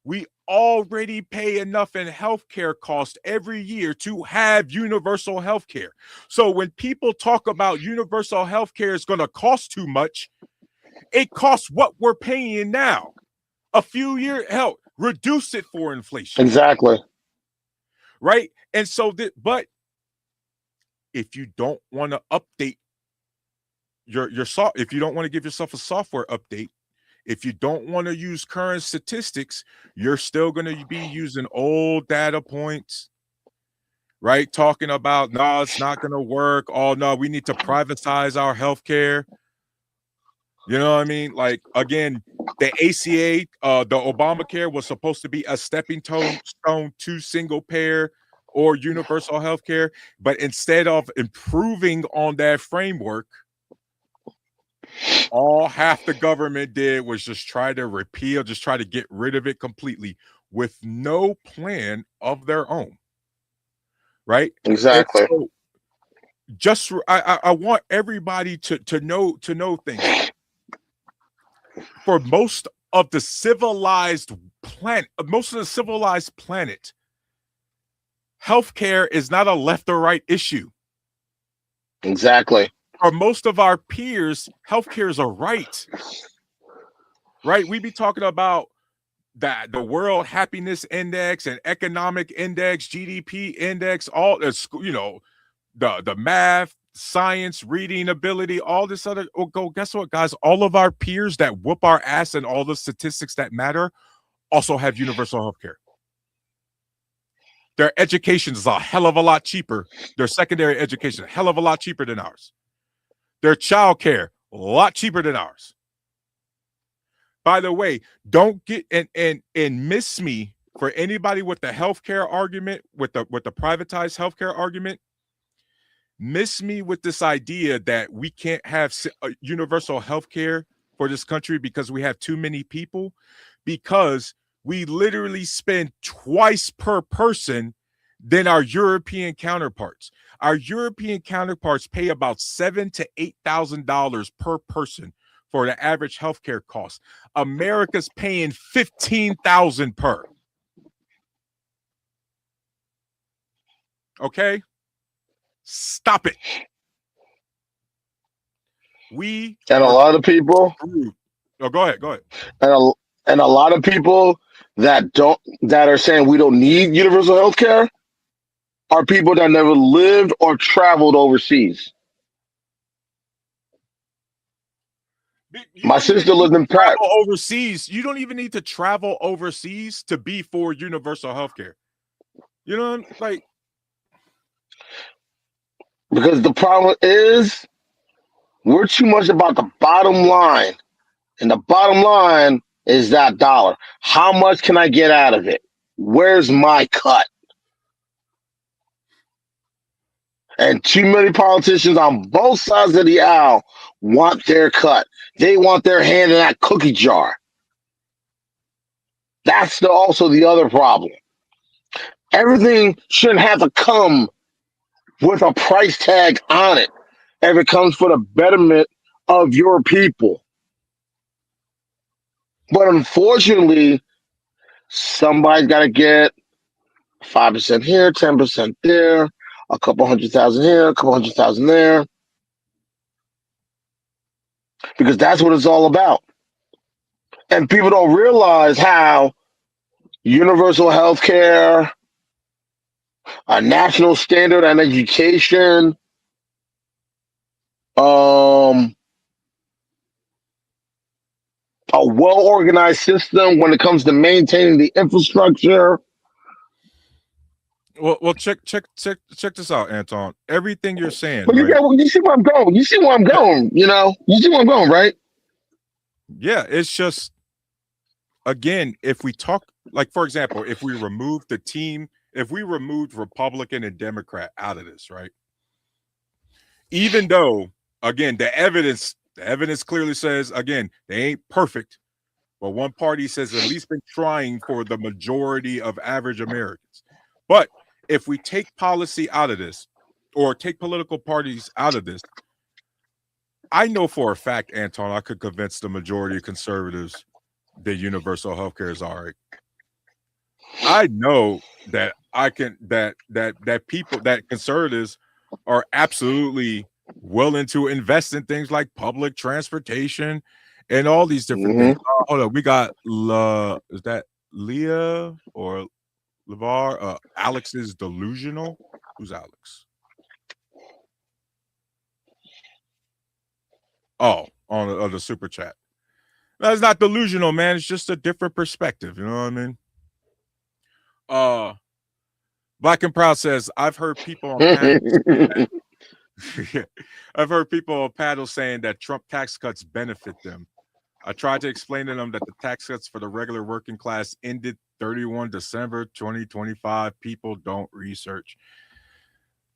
S1: We already pay enough in healthcare costs every year to have universal healthcare. So when people talk about universal healthcare is going to cost too much, it costs what we're paying now. A few years, hell, reduce it for inflation.
S2: Exactly.
S1: Right? And so, but if you don't want to update if you don't want to give yourself a software update, if you don't want to use current statistics, you're still going to be using old data points, right? Talking about, no, it's not going to work. Oh, no, we need to privatize our healthcare. You know what I mean? Like, again, the ACA, the Obamacare was supposed to be a stepping stone to single payer or universal healthcare. But instead of improving on that framework, all half the government did was just try to get rid of it completely with no plan of their own. Right? And
S2: Exactly.
S1: so I want everybody to know things. For most of the civilized planet, healthcare is not a left or right issue.
S2: Exactly.
S1: For most of our peers, healthcare is a right. Right? We be talking about that the World Happiness Index and Economic Index, GDP Index, all the math, science, reading ability, all this other. Oh, guess what, guys? All of our peers that whoop our ass and all the statistics that matter also have universal health care. Their education is a hell of a lot cheaper. Their secondary education, a hell of a lot cheaper than ours. Their child care, a lot cheaper than ours. By the way, don't get and miss me for anybody with the healthcare argument, with the privatized healthcare argument. Miss me with this idea that we can't have universal health care for this country because we have too many people, because we literally spend twice per person than our European counterparts. Our European counterparts pay about $7,000 to $8,000 per person for the average healthcare cost. America's paying $15,000 per. Okay? Stop it. We
S2: And a
S1: are
S2: lot of people,
S1: screwed. Oh, go ahead. Go ahead.
S2: and a lot of people that are saying we don't need universal health care are people that never lived or traveled overseas.
S1: You
S2: My
S1: don't even
S2: sister
S1: need
S2: lived
S1: to
S2: in Paris
S1: travel overseas. You don't even need to travel overseas to be for universal health care. You know, like
S2: because the problem is we're too much about the bottom line. And the bottom line is that dollar. How much can I get out of it? Where's my cut? And too many politicians on both sides of the aisle want their cut. They want their hand in that cookie jar. That's also the other problem. Everything shouldn't have to come with a price tag on it if it comes for the betterment of your people. But unfortunately, somebody's got to get 5% here, 10% there, a couple 100,000 here, a couple 100,000 there, because that's what it's all about. And people don't realize how universal health care, a national standard on education, um, a well organized system when it comes to maintaining the infrastructure.
S1: well, check this out, Anton. Everything you're saying,
S2: But
S1: right?
S2: you see where I'm going. You see where I'm
S1: Yeah,
S2: going. You see where I'm going, right?
S1: yeah. It's just again, if we talk, like for example, if we remove the team, if we removed Republican and Democrat out of this, right? Even though, again, the evidence clearly says, again, they ain't perfect, but one party says at least been trying for the majority of average Americans. But if we take policy out of this, or take political parties out of this, I know for a fact, Anton, I could convince the majority of conservatives that universal health care is all right. I know that I can that people that conservatives are absolutely willing to invest in things like public transportation and all these different things.
S2: Hmm.
S1: Hold on, we got is that Leah or Levar? Alex is delusional. Who's Alex? Oh, on the super chat. That's not delusional, man. It's just a different perspective. You know what I mean? Uh, Black and Proud says, I've heard people on panels say that I've heard people on panels saying that Trump tax cuts benefit them. I tried to explain to them that the tax cuts for the regular working class ended 31 December 2025. People don't research.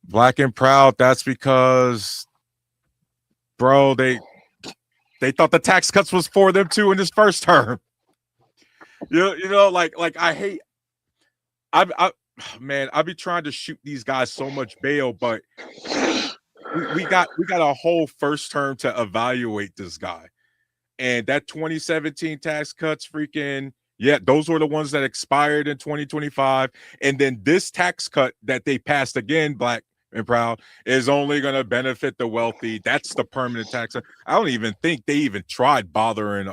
S1: Black and Proud, that's because, bro, they thought the tax cuts was for them too in this first term. Like I hate I man, I be trying to shoot these guys so much bail, but we got a whole first term to evaluate this guy. And that 2017 tax cuts, freaking, yeah, those were the ones that expired in 2025. And then this tax cut that they passed again, Black and Proud, is only going to benefit the wealthy. That's the permanent tax. I don't even think they even tried bothering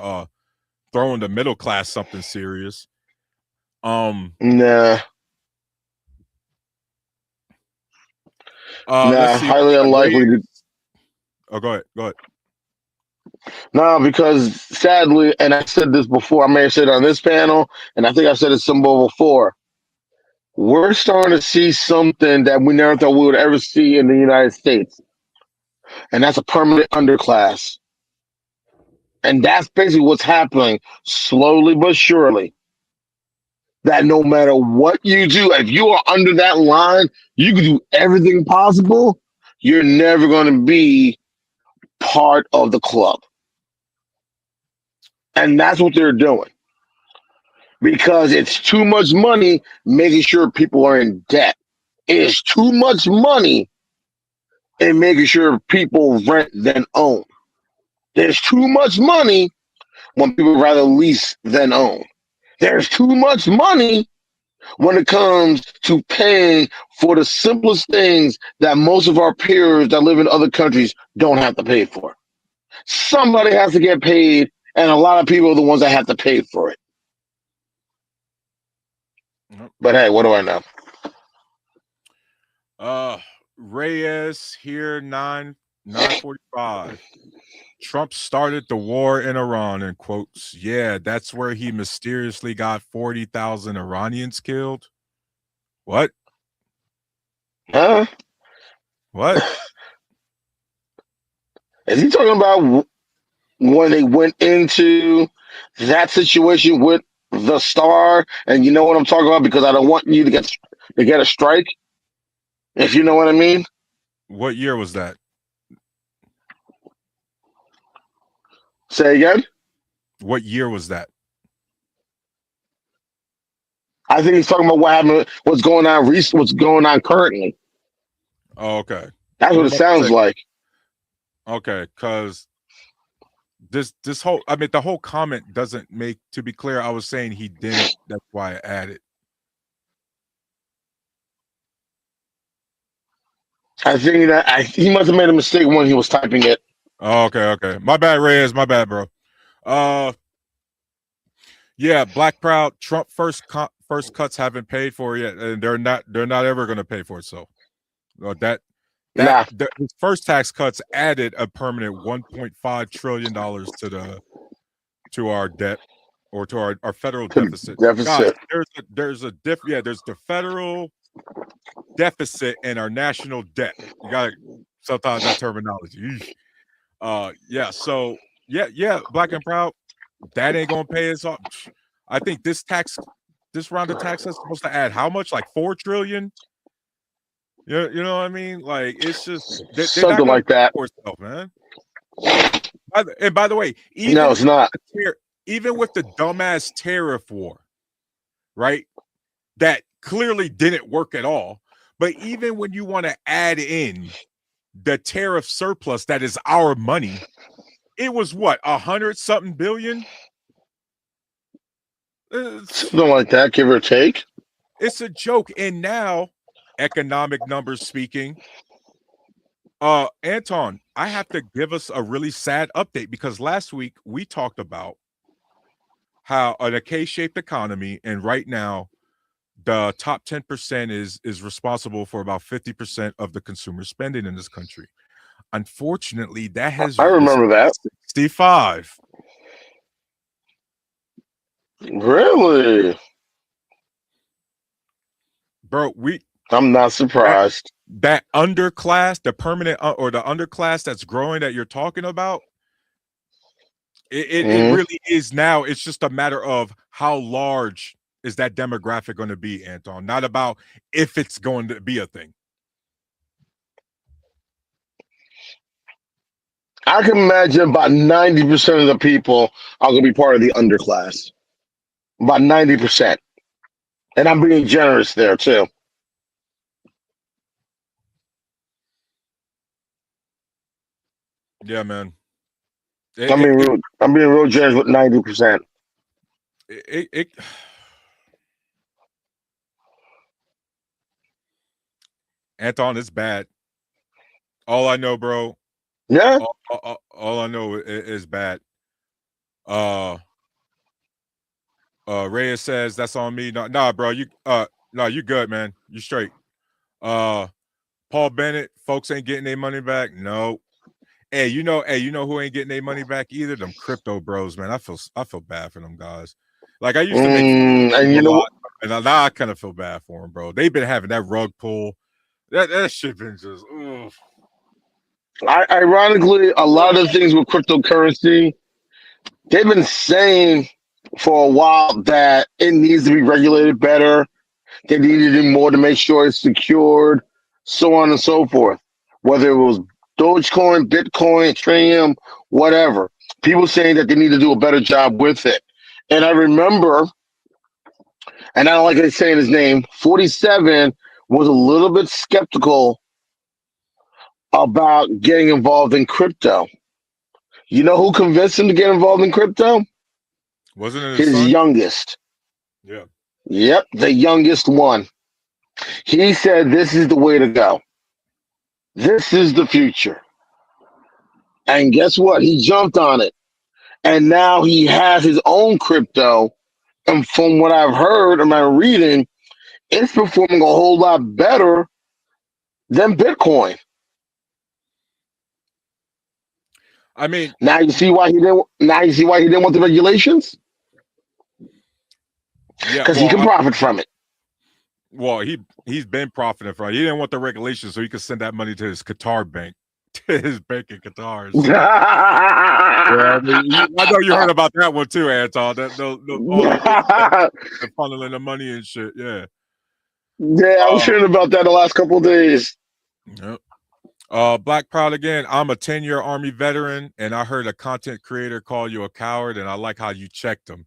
S1: throwing the middle class something serious.
S2: Nah,
S1: Let's see.
S2: highly unlikely.
S1: Oh, go ahead. Go ahead.
S2: No, because sadly, and I said this before, I may have said it on this panel, and I think I've said it somewhere before. We're starting to see something that we never thought we would ever see in the United States, and that's a permanent underclass. And that's basically what's happening slowly but surely. That no matter what you do, if you are under that line, you can do everything possible. You're never going to be part of the club. And that's what they're doing because it's too much money making sure people are in debt. It is too much money in making sure people rent than own. There's too much money when people rather lease than own. There's too much money when it comes to paying for the simplest things that most of our peers that live in other countries don't have to pay for. Somebody has to get paid, and a lot of people are the ones that have to pay for it.
S1: Yep.
S2: But hey, what do I know?
S1: Reyes here 9:45. Trump started the war in Iran, in quotes. Yeah, that's where he mysteriously got 40,000 Iranians killed. What?
S2: Huh?
S1: What?
S2: Is he talking about when they went into that situation with the star? And you know what I'm talking about, because I don't want you to get a strike. If you know what I mean.
S1: What year was that?
S2: Say again.
S1: What year was that?
S2: I think he's talking about what happened, what's going on, what's going on currently.
S1: Oh, okay.
S2: That's
S1: I
S2: what
S1: was
S2: it
S1: about to
S2: sounds
S1: say,
S2: like.
S1: okay, because this whole, I mean, the whole comment doesn't make, to be clear, I was saying he didn't. That's why I added.
S2: I think that he must have made a mistake when he was typing it.
S1: Oh, okay. My bad, Reyes. My bad, bro. Yeah, Black Proud. Trump first cuts haven't paid for it yet, and they're not ever going to pay for it. So
S2: Nah,
S1: his first tax cuts added a permanent $1.5 trillion to our debt, or to our federal deficit. Guys,
S2: deficit.
S1: there's the federal deficit and our national debt. You got to sometimes that terminology. Yeah. So yeah, Black and Proud. That ain't gonna pay us off. I think this round of tax is supposed to add how much? Like 4 trillion. You know what I mean? Like, it's just they're not
S2: Something
S1: gonna
S2: like
S1: pay
S2: that.
S1: for itself, man. And by the way,
S2: No, it's not.
S1: even with the dumbass tariff war, right? That clearly didn't work at all. But even when you want to add in the tariff surplus that is our money, it was what, 100-something billion?
S2: Something like that, give or take.
S1: It's a joke. And now, economic numbers speaking, Anton, I have to give us a really sad update, because last week we talked about how a K-shaped economy, and right now the top 10% is responsible for about 50% of the consumer spending in this country. Unfortunately, that has
S2: I
S1: risen
S2: remember that.
S1: to 65.
S2: Really?
S1: Bro,
S2: I'm not surprised.
S1: that underclass, the permanent or the underclass that's growing that you're talking about, it
S2: Mhm.
S1: really is now. It's just a matter of how large is that demographic going to be, Anton, not about if it's going to be a thing.
S2: I can imagine about 90% of the people are going to be part of the underclass. About 90%. And I'm being generous there, too.
S1: Yeah, man.
S2: I'm being real generous with 90%.
S1: It Anton, it's bad. All I know, bro.
S2: Yeah.
S1: All I know is bad. Reyes says that's on me. No, nah, bro. You good, man. You straight. Paul Bennett, folks ain't getting their money back. No. Hey, you know who ain't getting their money back either? Them crypto bros, man. I feel bad for them guys. Like, I used to make fun of
S2: And
S1: them
S2: you
S1: a
S2: know
S1: lot,
S2: what?
S1: and now I kind of feel bad for them, bro. They've been having that rug pull. That shit been just. Ugh.
S2: Ironically, a lot of things with cryptocurrency, they've been saying for a while that it needs to be regulated better. They needed to do more to make sure it's secured, so on and so forth. Whether it was Dogecoin, Bitcoin, Ethereum, whatever. People saying that they need to do a better job with it. And I remember, and I don't like saying his name, 47 was a little bit skeptical about getting involved in crypto. You know who convinced him to get involved in crypto?
S1: Wasn't it his
S2: His
S1: son?
S2: youngest.
S1: Yeah.
S2: Yep, the youngest one. He said, "This is the way to go. This is the future." And guess what? He jumped on it. And now he has his own crypto. And from what I've heard and I'm reading, it's performing a whole lot better than Bitcoin.
S1: I mean,
S2: Now you see why he didn't. Now you see why he didn't want the regulations
S1: yeah,
S2: because he can profit from it.
S1: well, he's been profiting from it. He didn't want the regulations so he could send that money to his Qatar bank, to his bank in Qatar. So. Yeah, I mean, I know you heard about that one too, Anton. That the funneling the money and shit. Yeah.
S2: Yeah, I was hearing about that the last couple of days.
S1: Yep. Black Proud again. I'm a 10-year Army veteran, and I heard a content creator call you a coward, and I like how you checked him.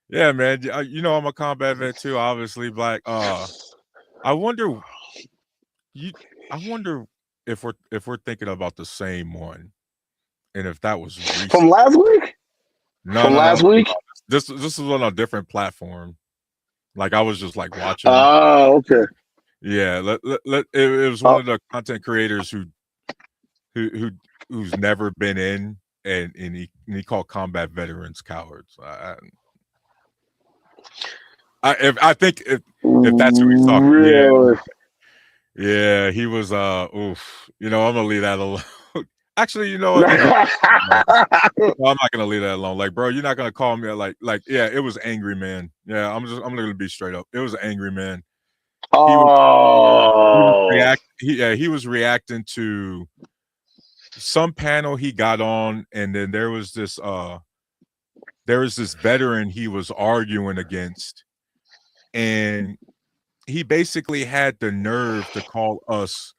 S1: Yeah, man. You know I'm a combat vet too, obviously. Black. I wonder. You. I wonder if we're thinking about the same one, and if that was recent.
S2: From last week.
S1: No.
S2: Last week.
S1: This was on a different platform. Like I was just like watching.
S2: Oh, okay.
S1: Yeah. It was one of the content creators who's never been in, and he called combat veterans cowards. I think if that's who he's talking,
S2: really?
S1: yeah, he was. Oof. You know, I'm gonna leave that alone. Actually, you know what? No, I'm not gonna leave that alone. Like, bro, you're not gonna call me like. Yeah, it was angry man. Yeah, I'm gonna be straight up. It was an angry man. He was reacting to some panel he got on, and then there was this veteran he was arguing against, and he basically had the nerve to call us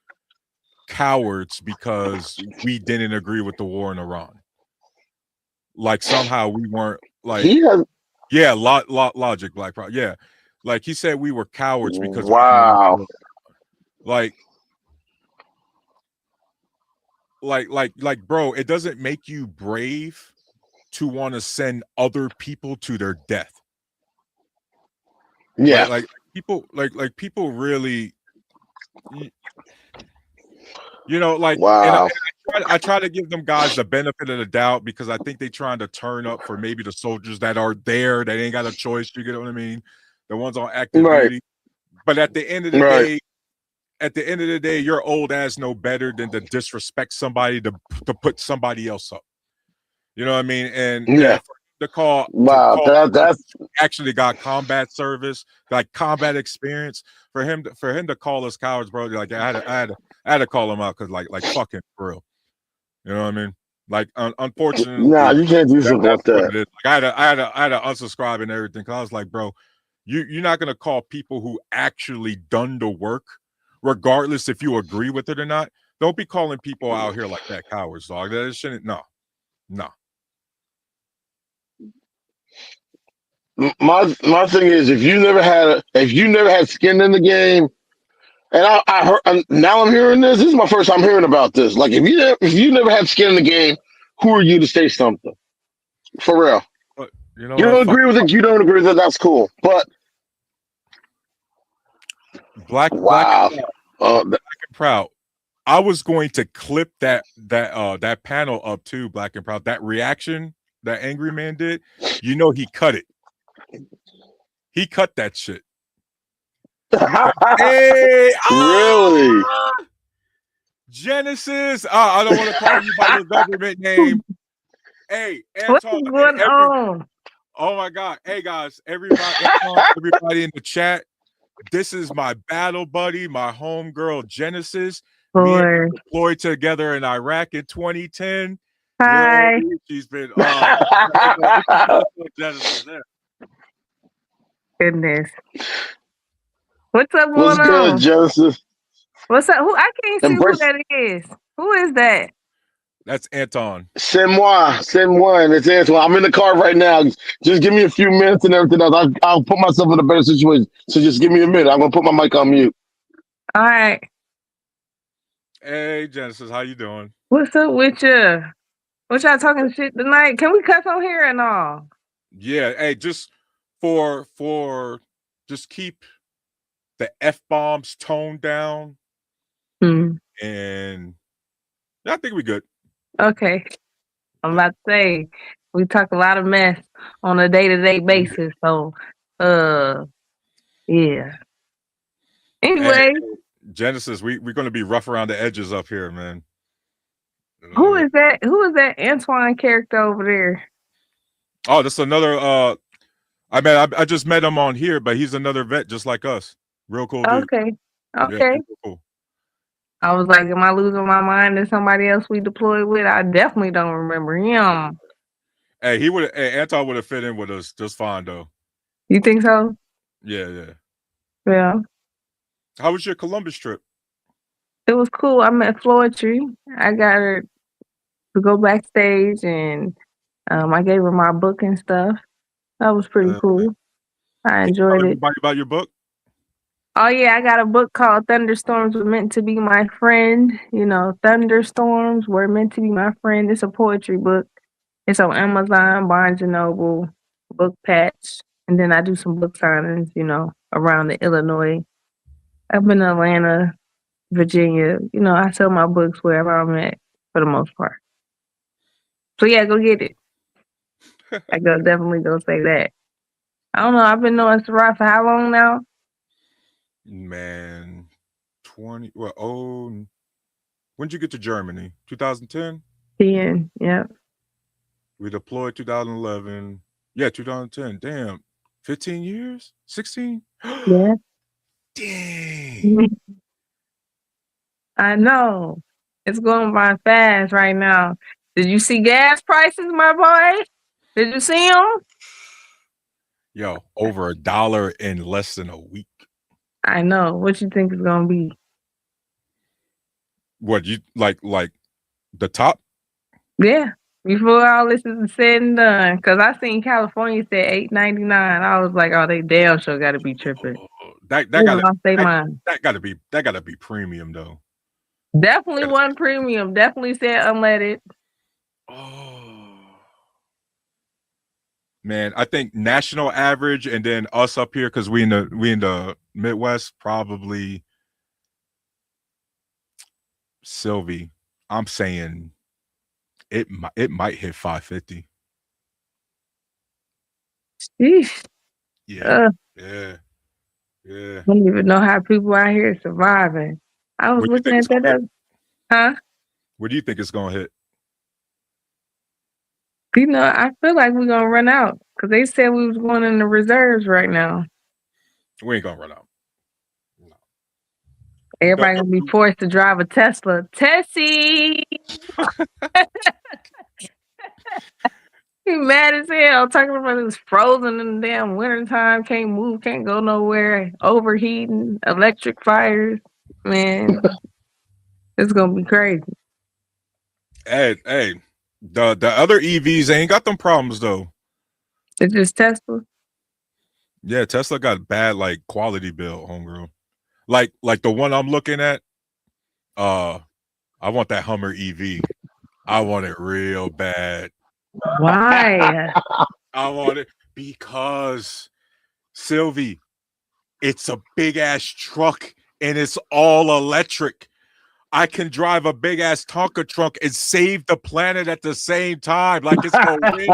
S1: cowards because we didn't agree with the war in Iran. Like somehow we weren't like logic, Black Pride. Yeah. Like he said we were cowards because
S2: wow.
S1: Like bro, it doesn't make you brave to want to send other people to their death.
S2: Yeah.
S1: Like people people really you know, like,
S2: wow.
S1: and I try to give them guys the benefit of the doubt because I think they're trying to turn up for maybe the soldiers that are there. They ain't got a choice. You get what I mean? The ones on active duty. But at the end of the day, your old ass know better than to disrespect somebody to put somebody else up. You know what I mean? And for the call,
S2: that's
S1: actually got combat service, like combat experience. For him to call us cowards, bro. Like I had to call him out because like fucking for real. You know what I mean? Like unfortunately,
S2: nah, you can't do something like that.
S1: Like, I had to unsubscribe and everything. Cause I was like, bro, you're not gonna call people who actually done the work, regardless if you agree with it or not. Don't be calling people out here like that cowards, dog. That shouldn't. No.
S2: My thing is if you never had skin in the game, and I heard now I'm hearing this. This is my first time hearing about this. Like if you never had skin in the game, who are you to say something? For real.
S1: But you
S2: don't agree with it. You don't agree with it. That's cool. But
S1: Black and Proud. I was going to clip that panel up too, Black and Proud. That reaction that angry man did. You know he cut it. He cut that shit. Hey,
S2: really?
S1: Genesis. I don't want to call you by your government name. Hey, Anton,
S3: what's going on?
S1: Oh my God. Hey guys, everybody in the chat. This is my battle buddy, my homegirl Genesis. Me and her deployed together in Iraq in 2010.
S3: Hi.
S1: You know, she's been Genesis there.
S3: Goodness. What's up?
S2: What's good, Genesis?
S3: What's up? Who I can't see who that is. Who is that?
S1: That's Anton.
S2: C'est moi. It's Antoine. I'm in the car right now. Just give me a few minutes and everything else. I'll put myself in a better situation. So just give me a minute. I'm gonna put my mic on mute.
S3: All right.
S1: Hey Genesis, how you doing?
S3: What's up with you? What y'all talking shit tonight? Can we cuss on here and all?
S1: Yeah. Hey, just for just keep the F-bombs toned down.
S3: Mm.
S1: And I think we good.
S3: Okay. I'm about to say we talk a lot of mess on a day-to-day basis. So yeah.
S1: Hey,
S3: Anyway,
S1: Genesis, we're gonna be rough around the edges up here, man.
S3: who is that? Who is that Antoine character over there?
S1: Oh, that's another I just met him on here, but he's another vet just like us. Real cool dude.
S3: Okay.
S1: Yeah,
S3: Okay.
S1: real cool.
S3: I was like, am I losing my mind to somebody else we deployed with? I definitely don't remember him.
S1: Hey, Anton would have fit in with us just fine though.
S3: You think so?
S1: Yeah.
S3: Yeah.
S1: How was your Columbus trip?
S3: It was cool. I met Floetry. I got her to go backstage and I gave her my book and stuff. That was pretty cool. I
S1: Can you tell
S3: enjoyed it.
S1: everybody about your book?
S3: Oh yeah, I got a book called Thunderstorms Were Meant to Be My Friend. You know, Thunderstorms Were Meant to Be My Friend. It's a poetry book. It's on Amazon, Barnes and Noble, Book Patch. And then I do some book signings, you know, around the Illinois. Up in Atlanta, Virginia. You know, I sell my books wherever I'm at for the most part. So yeah, go get it. I definitely go say that. I don't know. I've been knowing Sarah for how long now?
S1: Man, 20. Well, when did you get to Germany? 2010.
S3: 10. Yeah.
S1: We deployed 2011. Yeah, 2010. Damn, 15 years? 16?
S3: Yeah.
S1: Dang.
S3: I know. It's going by fast right now. Did you see gas prices, my boy? Did you see them?
S1: Yo, over $1 in less than a week.
S3: I know. What you think it's gonna be?
S1: What you like the top?
S3: Yeah. Before all this is said and done, because I seen California said $8.99. I was like, oh, they damn sure got to be tripping.
S1: That
S3: They
S1: gotta
S3: lost their mind.
S1: that gotta be premium though.
S3: Definitely one premium. Definitely said unleaded.
S1: Oh man, I think national average and then us up here because we in the Midwest probably. Sylvie, I'm saying it might hit 550.
S3: Sheesh.
S1: Yeah.
S3: I don't even know how people out here surviving. I was
S1: What do you
S3: looking
S1: think
S3: at
S1: it's gonna hit?
S3: huh?
S1: What do you think it's gonna hit?
S3: You know, I feel like we're gonna run out because they said we was going in the reserves right now.
S1: We ain't gonna run out. No.
S3: Everybody gonna be forced to drive a Tesla. Tessie! He mad as hell talking about it was frozen in the damn wintertime, can't move, can't go nowhere, overheating, electric fires. Man, it's gonna be crazy.
S1: Hey, the other EVs ain't got them problems though.
S3: It's just Tesla.
S1: Yeah, Tesla got bad like quality bill, homegirl. Like the one I'm looking at. I want that Hummer EV. I want it real bad.
S3: Why?
S1: I want it because Sylvie, it's a big ass truck and it's all electric. I can drive a big ass Tonka truck and save the planet at the same time. Like it's a win-win.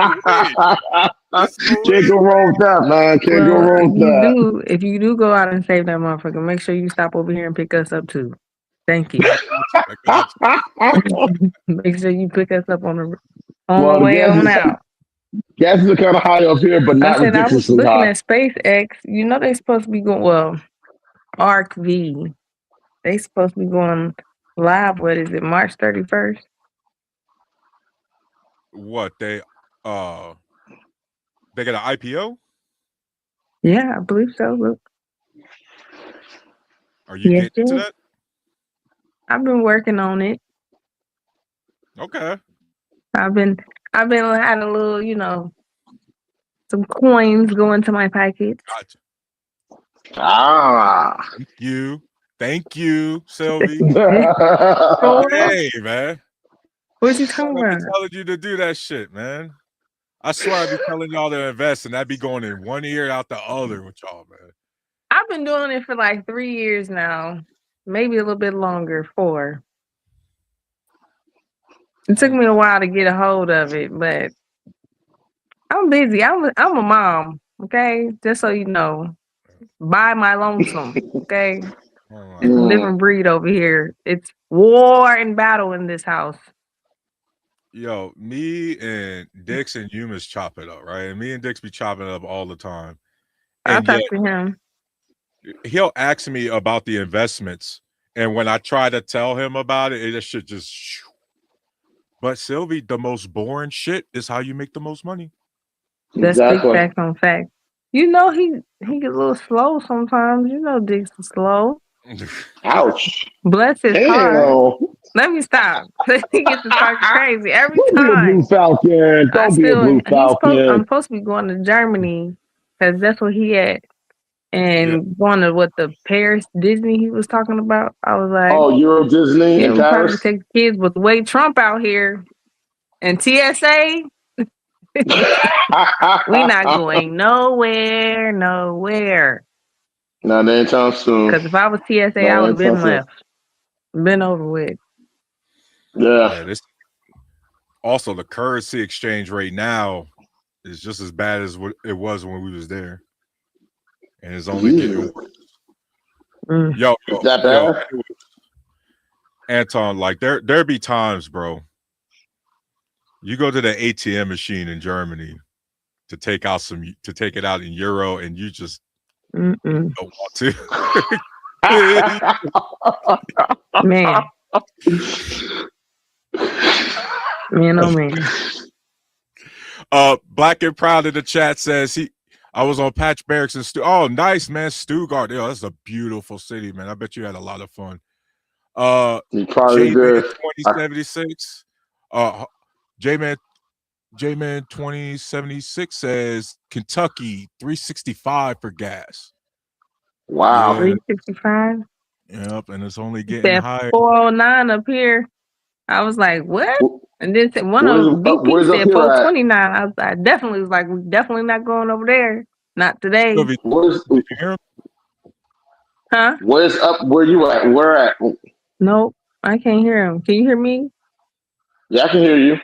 S2: Can't go wrong with that, man. Can't go wrong with that.
S3: If you do go out and save that motherfucker, make sure you stop over here and pick us up too. Thank you.
S1: I got you.
S3: Make sure you pick us up on the
S2: Well,
S3: way on out.
S2: Gas is kind of high up here, but not
S3: I was
S2: ridiculously
S3: looking
S2: high.
S3: at SpaceX. You know they're supposed to be going. Well, Arc V. They supposed to be going live. What is it? March 31st.
S1: What they got an IPO?
S3: Yeah, I believe so. Look.
S1: Are you getting into that?
S3: I've been working on it.
S1: Okay.
S3: I've been had a little, you know, some coins go into my pockets.
S1: Gotcha.
S2: Ah.
S1: Thank you, Sylvie. Hey, man.
S3: What you talking about?
S1: I've been telling you to do that shit, man. I swear I be telling y'all to invest, and I be going in one ear out the other with y'all, man.
S3: I've been doing it for like 3 years now, maybe a little bit longer. 4. It took me a while to get a hold of it, but I'm busy. I'm a mom, okay? Just so you know. By my lonesome, okay? It's a different breed over here. It's war and battle in this house.
S1: Yo, me and Dix and Humus chop it up, right? And me and Dix be chopping it up all the time.
S3: I'll
S1: And
S3: talk
S1: yet
S3: to him.
S1: he'll ask me about the investments. And when I try to tell him about it, it should just. But Sylvie, the most boring shit is how you make the most money.
S3: That's big fact on fact. You know he gets a little slow sometimes. You know Dix is slow.
S2: Ouch.
S3: Bless his heart. Let me stop. He gets to talk crazy every time.
S2: Don't be a Blue Falcon. Don't be a Blue Falcon.
S3: I'm supposed to be going to Germany because that's where he at. And going to the Paris Disney he was talking about. I was like,
S2: oh, Euro Disney in Paris?
S3: Probably take the kids with the way Trump out here and TSA. We not going nowhere.
S2: Not anytime soon.
S3: Because if I was TSA, I would have been left. Been over with.
S2: Yeah.
S1: Also, the currency exchange rate now is just as bad as what it was when we was there. And it's only getting worse. Yo,
S2: that bad?
S1: Anton, like there be times, bro. You go to the ATM machine in Germany to take it out in euro, and you just don't want to.
S3: Man, oh man.
S1: Black and Proud in the chat says I was on Patch Barracks in oh, nice, man. Stuttgart. Yo, that's a beautiful city, man. I bet you had a lot of fun.
S2: You probably did.
S1: 2076. J-Man 2076 says Kentucky 365 for gas.
S2: Wow.
S3: 365?
S1: Yep, and it's only getting higher.
S3: 409 up here. I was like, what? And then one of BP said 429. I definitely was like, we're definitely not going over there. Not today. Huh?
S2: Where's up? Where you at? Where at?
S3: Nope, I can't hear him. Can you hear me?
S2: Yeah, I can hear you.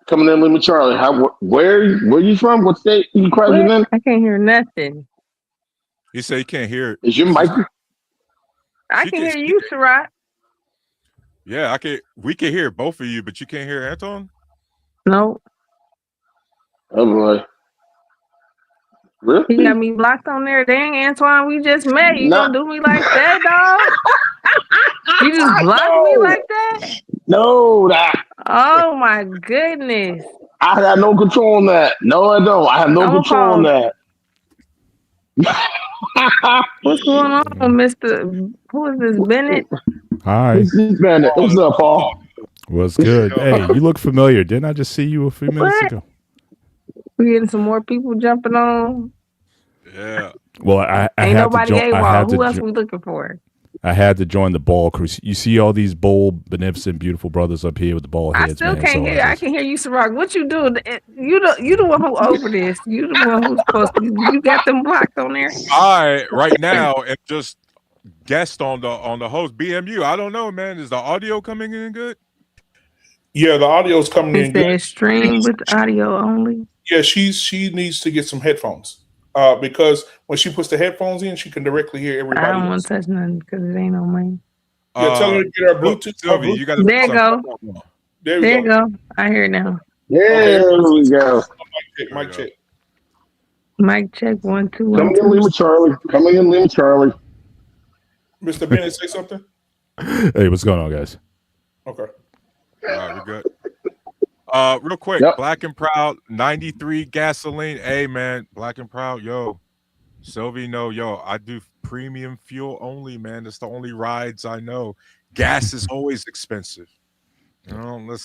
S2: Coming in with Charlie. Where you from? What state you present in?
S3: I can't hear nothing.
S1: You say you can't hear it.
S2: Is your mic?
S3: I can hear you, Sarat.
S1: Yeah, I can. We can hear both of you, but you can't hear Anton?
S3: No.
S2: Oh boy. Really?
S3: He got me blocked on there. Dang, Antoine, we just met. You gonna do me like that, dog? You just blocked me like that?
S2: No,
S3: oh my goodness.
S2: I have no control on that. No, I don't. I have no control on that.
S3: What's going on, Mr. Who is this, Bennett?
S4: Hi.
S2: This is Bennett. What's up, Paul?
S4: What's good? Hey, you look familiar. Didn't I just see you a few minutes ago?
S3: We getting some more people jumping on.
S1: Yeah.
S4: Well, I
S3: ain't
S4: had
S3: nobody
S4: to
S3: AWOL. Who else we looking for?
S4: I had to join the ball crew. You see all these bold, beneficent, beautiful brothers up here with the ball heads.
S3: I still can't hear. I can hear you, Ciroc. What you do? You the one who over this. You the one who's supposed to. You got them blocked on there.
S1: I right now am just guest on the host BMU. I don't know, man. Is the audio coming in good?
S5: Yeah, the audio's coming in good.
S3: Stream with audio only.
S5: Yeah, she needs to get some headphones. Because when she puts the headphones in, she can directly hear everybody.
S3: I don't want to touch nothing because it ain't on mine.
S5: Yeah, tell her to get her Bluetooth.
S1: Sylvie, you gotta
S3: there you go.
S5: There
S3: you go. I hear it now.
S2: There we go.
S5: Mic check.
S3: Mic check 1 2 1.
S2: Coming in, Lima Charlie. Coming in, Lima Charlie.
S5: Mr. Bennett, say something.
S4: Hey, what's going on, guys?
S5: Okay.
S1: All right, we're good. Real quick,
S2: Yep.
S1: Black and Proud 93 gasoline. Hey man, Black and Proud, yo. Sylvie, yo, I do premium fuel only, man. That's the only rides I know. Gas is always expensive. You know,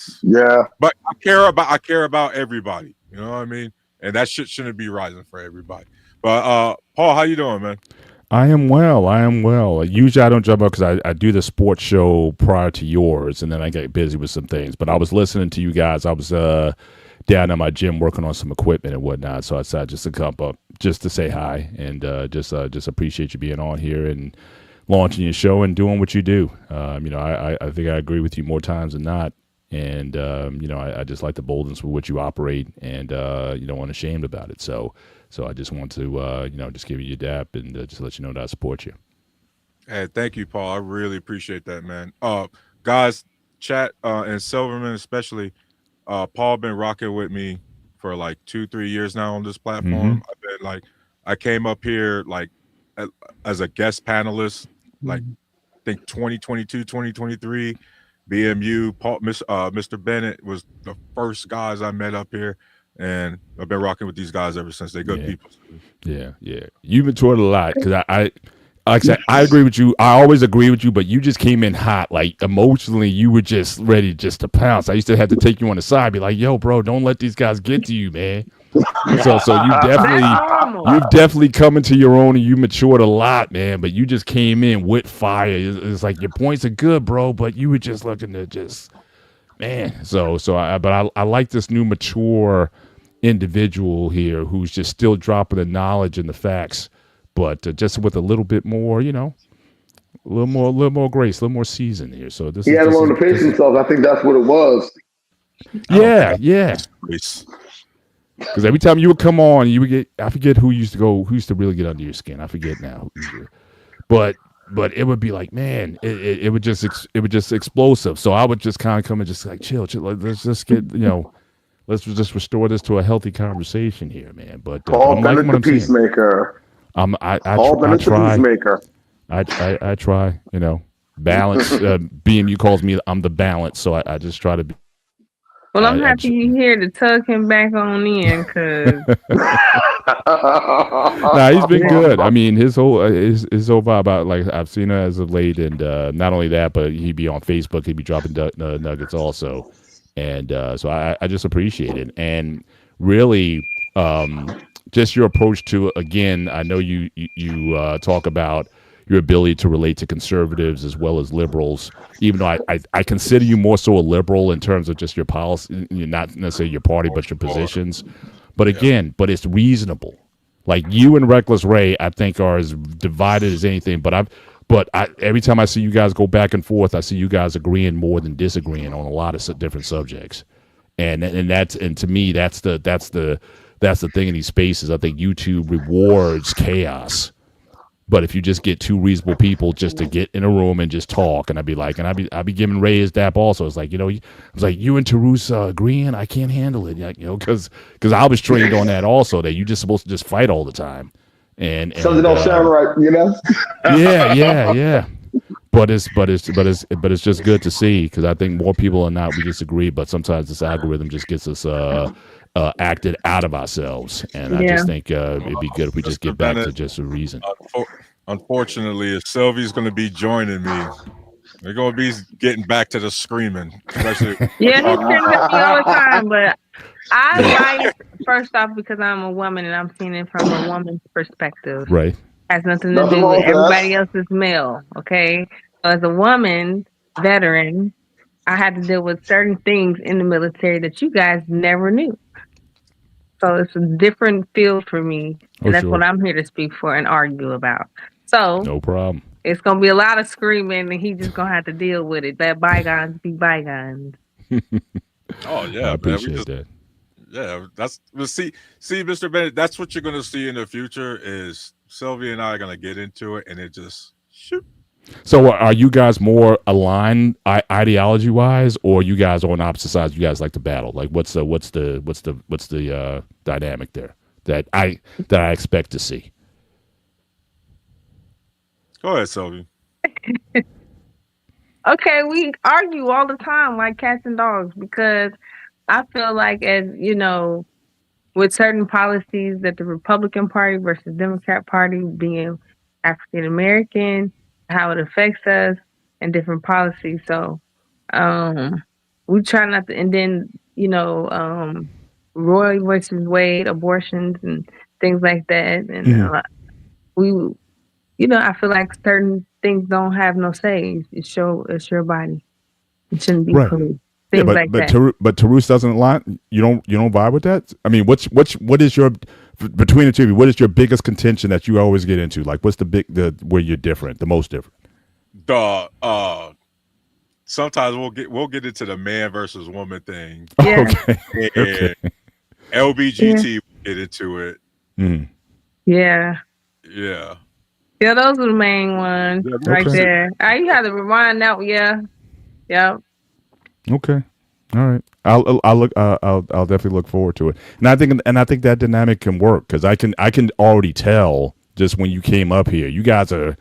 S1: but I care about everybody. You know what I mean? And that shit shouldn't be rising for everybody. But Paul, how you doing, man?
S4: I am well. Usually I don't jump up because I do the sports show prior to yours, and then I get busy with some things. But I was listening to you guys. I was down at my gym working on some equipment and whatnot. So I decided just to come up just to say hi and just appreciate you being on here and launching your show and doing what you do. I think I agree with you more times than not. And I just like the boldness with which you operate, and unashamed about it. So I just want to just give you your dap and just let you know that I support you.
S1: Hey, thank you, Paul. I really appreciate that, man. Guys, chat and Silverman especially. Paul been rocking with me for like 2-3 years now on this platform. I've been like, I came up here like as a guest panelist, like I think 2022, 2023. BMU, Paul, Mr. Bennett was the first guys I met up here, and I've been rocking with these guys ever since. They're good people.
S4: Yeah. You've matured a lot because like I said, I agree with you. I always agree with you, but you just came in hot. Like emotionally, you were just ready just to pounce. I used to have to take you on the side, be like, "Yo, bro, don't let these guys get to you, man." So you've definitely come into your own, and you matured a lot, man. But you just came in with fire. It's like your points are good, bro, but you were just looking to just, man. I like this new mature individual here who's just still dropping the knowledge and the facts, but just with a little bit more, a little more grace, a little more season here. So
S2: he had to learn to pace himself. I think that's what it was.
S4: Yeah. Because every time you would come on, you would get, I forget who used to really get under your skin. I forget now. But it would be like, man, it would just explosive. So I would just kind of come and just like chill. Let's just get, let's just restore this to a healthy conversation here, man. But
S2: Paul Bennett, the peacemaker.
S4: I
S2: try. Peacemaker.
S4: I try, balance. BMU calls me, I'm the balance. So I just try to be.
S3: Well, I'm happy you're here to tug him back on in, cause
S4: he's been good. I mean, his whole vibe. Like I've seen it as of late, and not only that, but he'd be on Facebook. He'd be dropping nuggets also, and so I just appreciate it. And really, just your approach to it. Again, I know you talk about your ability to relate to conservatives as well as liberals, even though I consider you more so a liberal in terms of just your policy, not necessarily your party, but your positions. But again, it's reasonable. Like you and Reckless Ray, I think are as divided as anything. But every time I see you guys go back and forth, I see you guys agreeing more than disagreeing on a lot of different subjects. And to me, that's the thing in these spaces. I think YouTube rewards chaos. But if you just get two reasonable people just to get in a room and just talk, and I'd be giving Ray his dap also. It's like, it's like you and Teresa agreeing, I can't handle it, because I was trained on that also, that you're just supposed to just fight all the time. And
S2: something don't sound right,
S4: Yeah. But it's just good to see, because I think more people are not. We disagree, but sometimes this algorithm just gets us acted out of ourselves, and I just think it'd be good if we just get back to just a reason.
S1: Unfortunately, if Sylvie's going to be joining me, we're going to be getting back to the screaming. Especially
S3: he's screaming at me all the time, but I like, first off, because I'm a woman and I'm seeing it from a woman's perspective.
S4: Right.
S3: Has nothing to do with everybody else's male, okay? So as a woman, veteran, I had to deal with certain things in the military that you guys never knew. So it's a different field for me, and that's what I'm here to speak for and argue about. So
S4: no problem.
S3: It's going to be a lot of screaming, and he's just going to have to deal with it. Let bygones be bygones.
S1: Oh, yeah.
S4: I appreciate that.
S1: Yeah, see, Mr. Bennett, that's what you're going to see in the future is Sylvia and I are going to get into it, and it just shoot.
S4: So are you guys more aligned ideology wise, or you guys on opposite sides? You guys like to battle? Like what's the dynamic there that I expect to see?
S1: Go ahead, Sylvia.
S3: Okay, we argue all the time like cats and dogs, because I feel like, as you know, with certain policies that the Republican Party versus Democrat Party, being African American, how it affects us, and different policies. So we try not to, and then, Roy versus Wade, abortions and things like that. And I feel like certain things don't have no say. It's your body. It shouldn't be police. Things like that.
S4: But Teresa doesn't lie. You don't vibe with that? I mean, what is your, between the two of you, what is your biggest contention that you always get into? Like, what's where you're different, the most different?
S1: sometimes we'll get into the man versus woman thing.
S3: Yeah.
S4: Okay.
S1: And
S4: Okay.
S1: LBGT will get into it.
S4: Mm.
S3: Yeah.
S1: Yeah.
S3: Yeah, those are the main ones
S1: Yeah,
S3: right
S4: okay.
S3: there. You have to rewind that. Yeah. Yep.
S4: Okay. All right. I'll look. I'll definitely look forward to it. And I think that dynamic can work because I can already tell just when you came up here. You guys are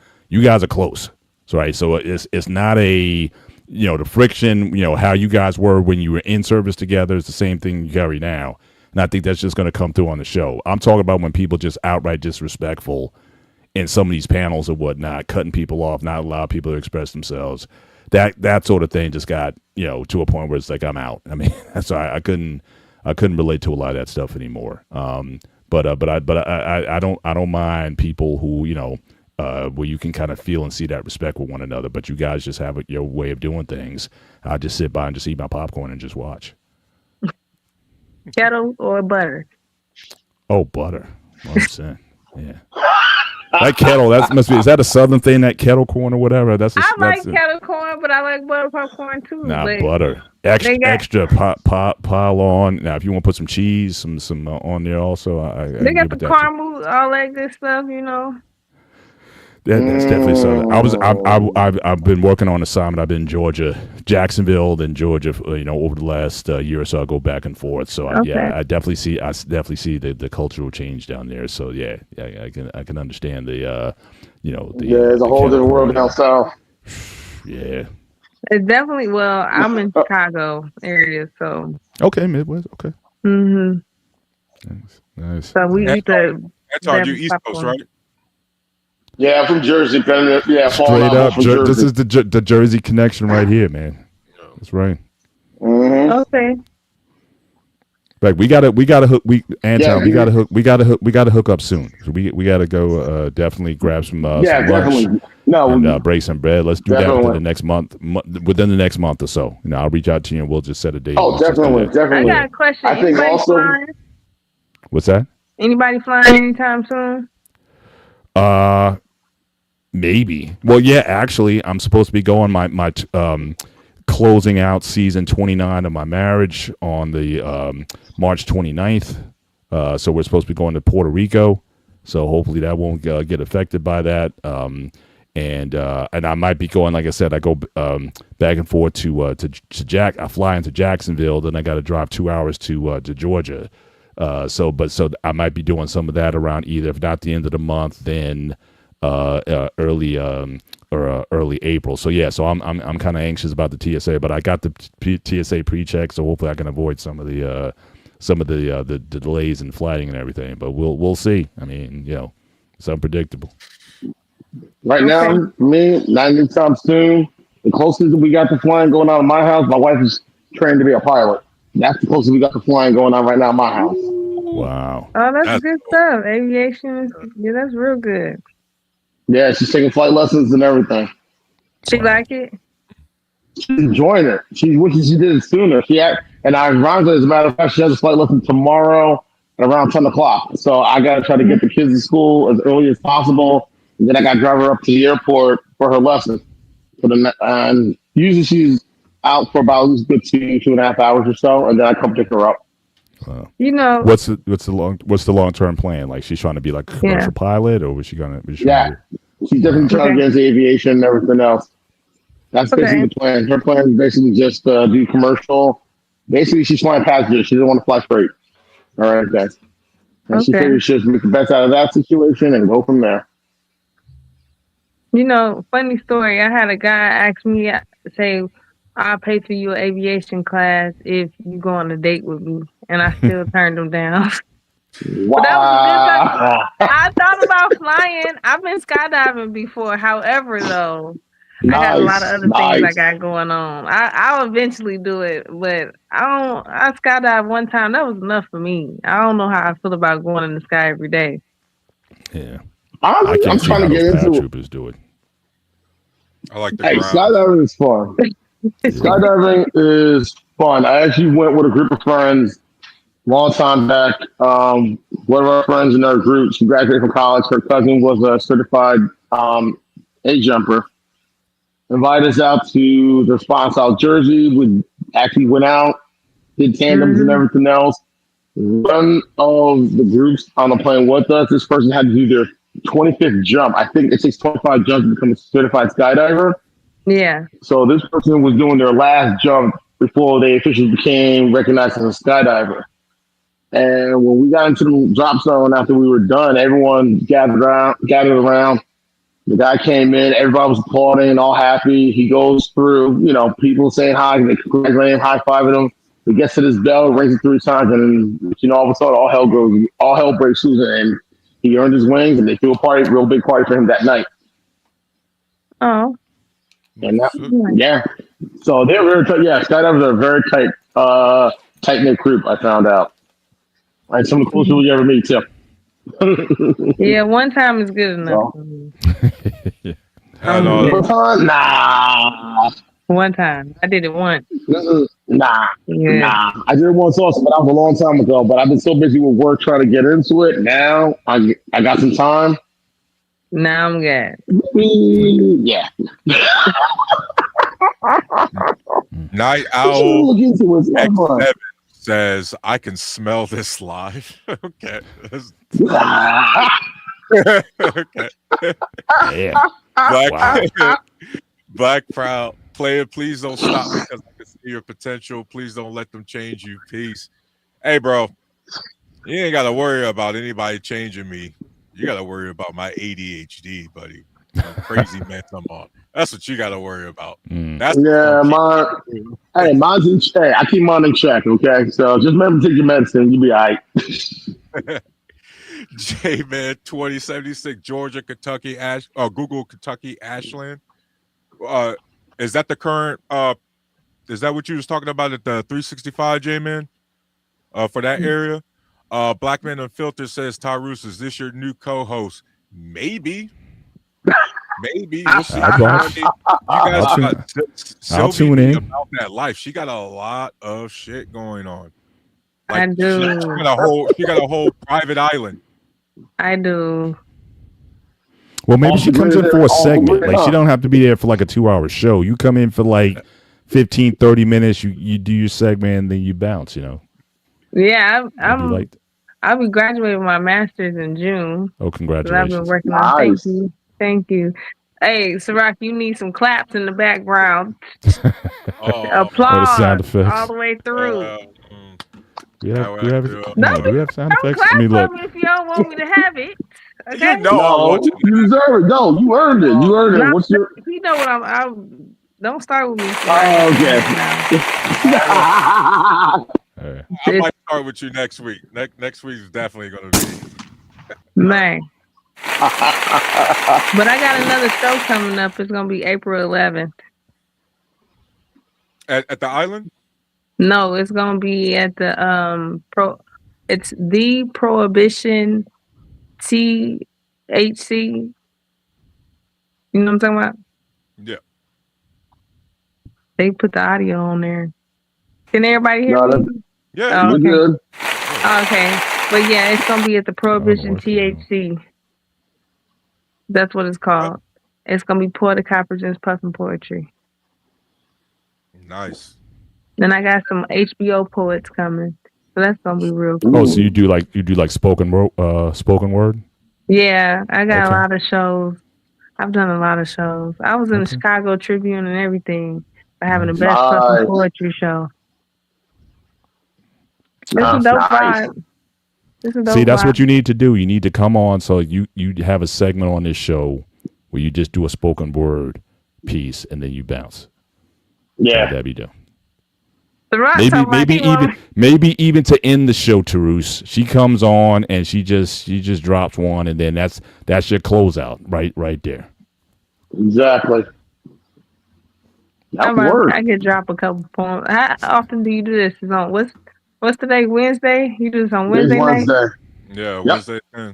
S4: close. So right. So it's not a the friction. How you guys were when you were in service together is the same thing you carry now. And I think that's just going to come through on the show. I'm talking about when people just outright disrespectful in some of these panels or whatnot, cutting people off, not allow people to express themselves. That sort of thing just got to a point where it's like I'm out. I mean, so I couldn't relate to a lot of that stuff anymore. But I don't mind people who where you can kind of feel and see that respect with one another. But you guys just have your way of doing things. I just sit by and just eat my popcorn and just watch.
S3: Kettle or butter?
S4: Oh, butter, 100%. Yeah. That kettle, is that a southern thing? That kettle corn or whatever.
S3: I like kettle corn, but I like butter popcorn too.
S4: Nah,
S3: but
S4: butter. Extra pile on. Now, if you want to put some cheese, some on there also.
S3: They got the caramel, all that good stuff.
S4: That's definitely southern. I've been working on assignment. I've been in Georgia, Jacksonville, then Georgia. Over the last year or so, I go back and forth. So I definitely see the cultural change down there. So I can understand the
S2: there's a whole different world down south.
S4: Yeah,
S3: it's definitely. Well, I'm in Chicago area, so
S4: okay, Midwest, okay. Nice.
S3: So we eat the.
S1: That's on you East Coast, right?
S2: Yeah, I'm from Jersey. Yeah,
S4: straight up. This is the Jersey connection right here, man. That's right.
S2: Mm-hmm.
S3: Okay.
S4: Like we gotta hook. We gotta hook up soon. So we gotta go. Definitely grab some. Some
S2: definitely.
S4: Lunch
S2: No,
S4: and break some bread. Let's do
S2: definitely.
S4: that within the next month. Within the next month or so. I'll reach out to you and we'll just set a date.
S2: Oh, definitely.
S3: I got a question.
S2: I think also.
S3: Flying?
S4: What's that?
S3: Anybody flying anytime soon?
S4: Maybe. Well, yeah. Actually, I'm supposed to be going my closing out season 29 of my marriage on the March 29th. So we're supposed to be going to Puerto Rico. So hopefully that won't get affected by that. And I might be going. Like I said, I go back and forth to I fly into Jacksonville, then I got to drive 2 hours to Georgia. So I might be doing some of that around either, if not the end of the month, then early April. So yeah, so I'm kind of anxious about the TSA, but I got the TSA pre-check, so hopefully I can avoid some of the delays in flighting and everything. But we'll see. I mean, it's unpredictable.
S2: Right now, me, not anytime soon. The closest we got to flying going on in my house, my wife is trained to be a pilot. That's the closest we got to flying going on right now in my house.
S4: Wow.
S3: Oh, that's good stuff. Aviation that's real good.
S2: Yeah, she's taking flight lessons and everything.
S3: She like it?
S2: She's enjoying it. She wishes she did it sooner. And ironically, as a matter of fact, she has a flight lesson tomorrow at around 10 o'clock. So I got to try to get the kids to school as early as possible. And then I got to drive her up to the airport for her lesson. And usually she's out for about a good 2.5 hours or so, and then I come pick her up.
S4: What's the long-term plan? Like, she's trying to be like a commercial pilot, or was she gonna?
S2: She's definitely trying to get into aviation and everything else. That's basically the plan. Her plan is basically just do commercial. Basically, she's flying passenger. She doesn't want to fly straight. All right, guys. And she figures she'll make the best out of that situation and go from there.
S3: Funny story. I had a guy ask me, say, I'll pay for your aviation class if you go on a date with me. And I still turned him down.
S2: Wow.
S3: But that was a good time. I thought about flying. I've been skydiving before. However, though, I got a lot of other things I got going on. I'll eventually do it, but I skydived one time. That was enough for me. I don't know how I feel about going in the sky every day.
S4: Yeah.
S2: I'm trying to get into it.
S4: Paratroopers do it.
S1: I like the
S2: skydiving is fun. Skydiving is fun. I actually went with a group of friends long time back. One of our friends in our group, she graduated from college. Her cousin was a certified A jumper. invited us out to the spot in South Jersey. We actually went out, did tandems and everything else. One of the groups on the plane with us, this person had to do their 25th jump. I think it takes 25 jumps to become a certified skydiver.
S3: Yeah.
S2: So this person was doing their last jump before they officially became recognized as a skydiver. And when we got into the drop zone after we were done, everyone gathered around. The guy came in, everybody was applauding, all happy. He goes through, people saying hi, they congratulate him, high fiving him. He gets to this bell, rings it 3 times, and then, all of a sudden, all hell breaks loose, and he earned his wings, and they threw a party, real big party for him that night.
S3: Oh.
S2: And yeah, so they're very tight. Yeah, skydivers are a very tight knit group. I found out, and some of the coolest people you ever meet too.
S3: Yeah, one time is good enough.
S2: So. One time? Nah.
S3: One time. I did it once.
S2: Nah. I did it once also, but that was a long time ago. But I've been so busy with work trying to get into it. Now I got some time.
S3: Now I'm good.
S2: Yeah.
S1: Night Owl X7 says, I can smell this live. Okay. Okay.
S4: Yeah.
S1: Black Proud player, please don't stop because I can see your potential. Please don't let them change you. Peace. Hey, bro, you ain't got to worry about anybody changing me. You got to worry about my ADHD, buddy. I'm crazy man I'm on. That's what you got to worry about. That's
S2: mine's in check. I keep mine in check, okay? So just remember to take your medicine. You'll be all right.
S1: J-Man 2076, Georgia, Kentucky, Google Kentucky, Ashland. Is that the current is that what you was talking about at the 365, J-Man? For that area? Blackman Unfiltered says, Tyrus, is this your new co-host? Maybe. Maybe. We'll see.
S4: I'll tune in.
S1: About that life. She got a lot of shit going on.
S3: I do.
S1: She got a whole private island.
S3: I do.
S4: Well, maybe she comes in for a segment. Like, she don't have to be there for like a 2-hour show. You come in for like 15, 30 minutes. You do your segment, and then you bounce,
S3: Yeah, I'll be graduating with my master's in June.
S4: Oh, congratulations.
S3: I've been working on. Thank you. Hey, Ciroc, you need some claps in the background. Applause
S4: the sound effects.
S3: all the way through.
S4: Do we have sound effects?
S3: Clap for me if you don't want me to have it. Okay?
S2: You deserve it. No, you earned it. You earned it. What's your?
S3: You know what I'm. Don't start with me.
S2: Okay.
S1: I might start with you next week. Next week is definitely going to be.
S3: Man. But I got another show coming up. It's going to be April 11th.
S1: At the island?
S3: No, it's going to be at the it's the Prohibition THC. You know what I'm talking about?
S1: Yeah.
S3: They put the audio on there. Can everybody hear me?
S1: Yeah.
S3: Oh, okay.
S2: Good.
S3: Okay. But yeah, it's going to be at the Prohibition THC. That's what it's called. It's going to be Porter Copperton's Puffin Poetry.
S1: Nice.
S3: Then I got some HBO poets coming. So that's going to be real cool.
S4: Oh, so you do like spoken word?
S3: Yeah, I got a lot of shows. I've done a lot of shows. I was in the Chicago Tribune and everything for having the best Puffin poetry show. It's a dope vibe.
S4: See, that's what you need to do. You need to come on so you have a segment on this show where you just do a spoken word piece and then you bounce.
S2: Yeah.
S4: That'd be dope. Maybe even to end the show, Tyrus, she comes on and she just drops one, and then that's your closeout right there.
S2: Exactly.
S3: I could drop a couple poems. How often do you do this? It's on what's today? Wednesday? You do this on Wednesday night?
S1: Yeah, Wednesday. Yeah.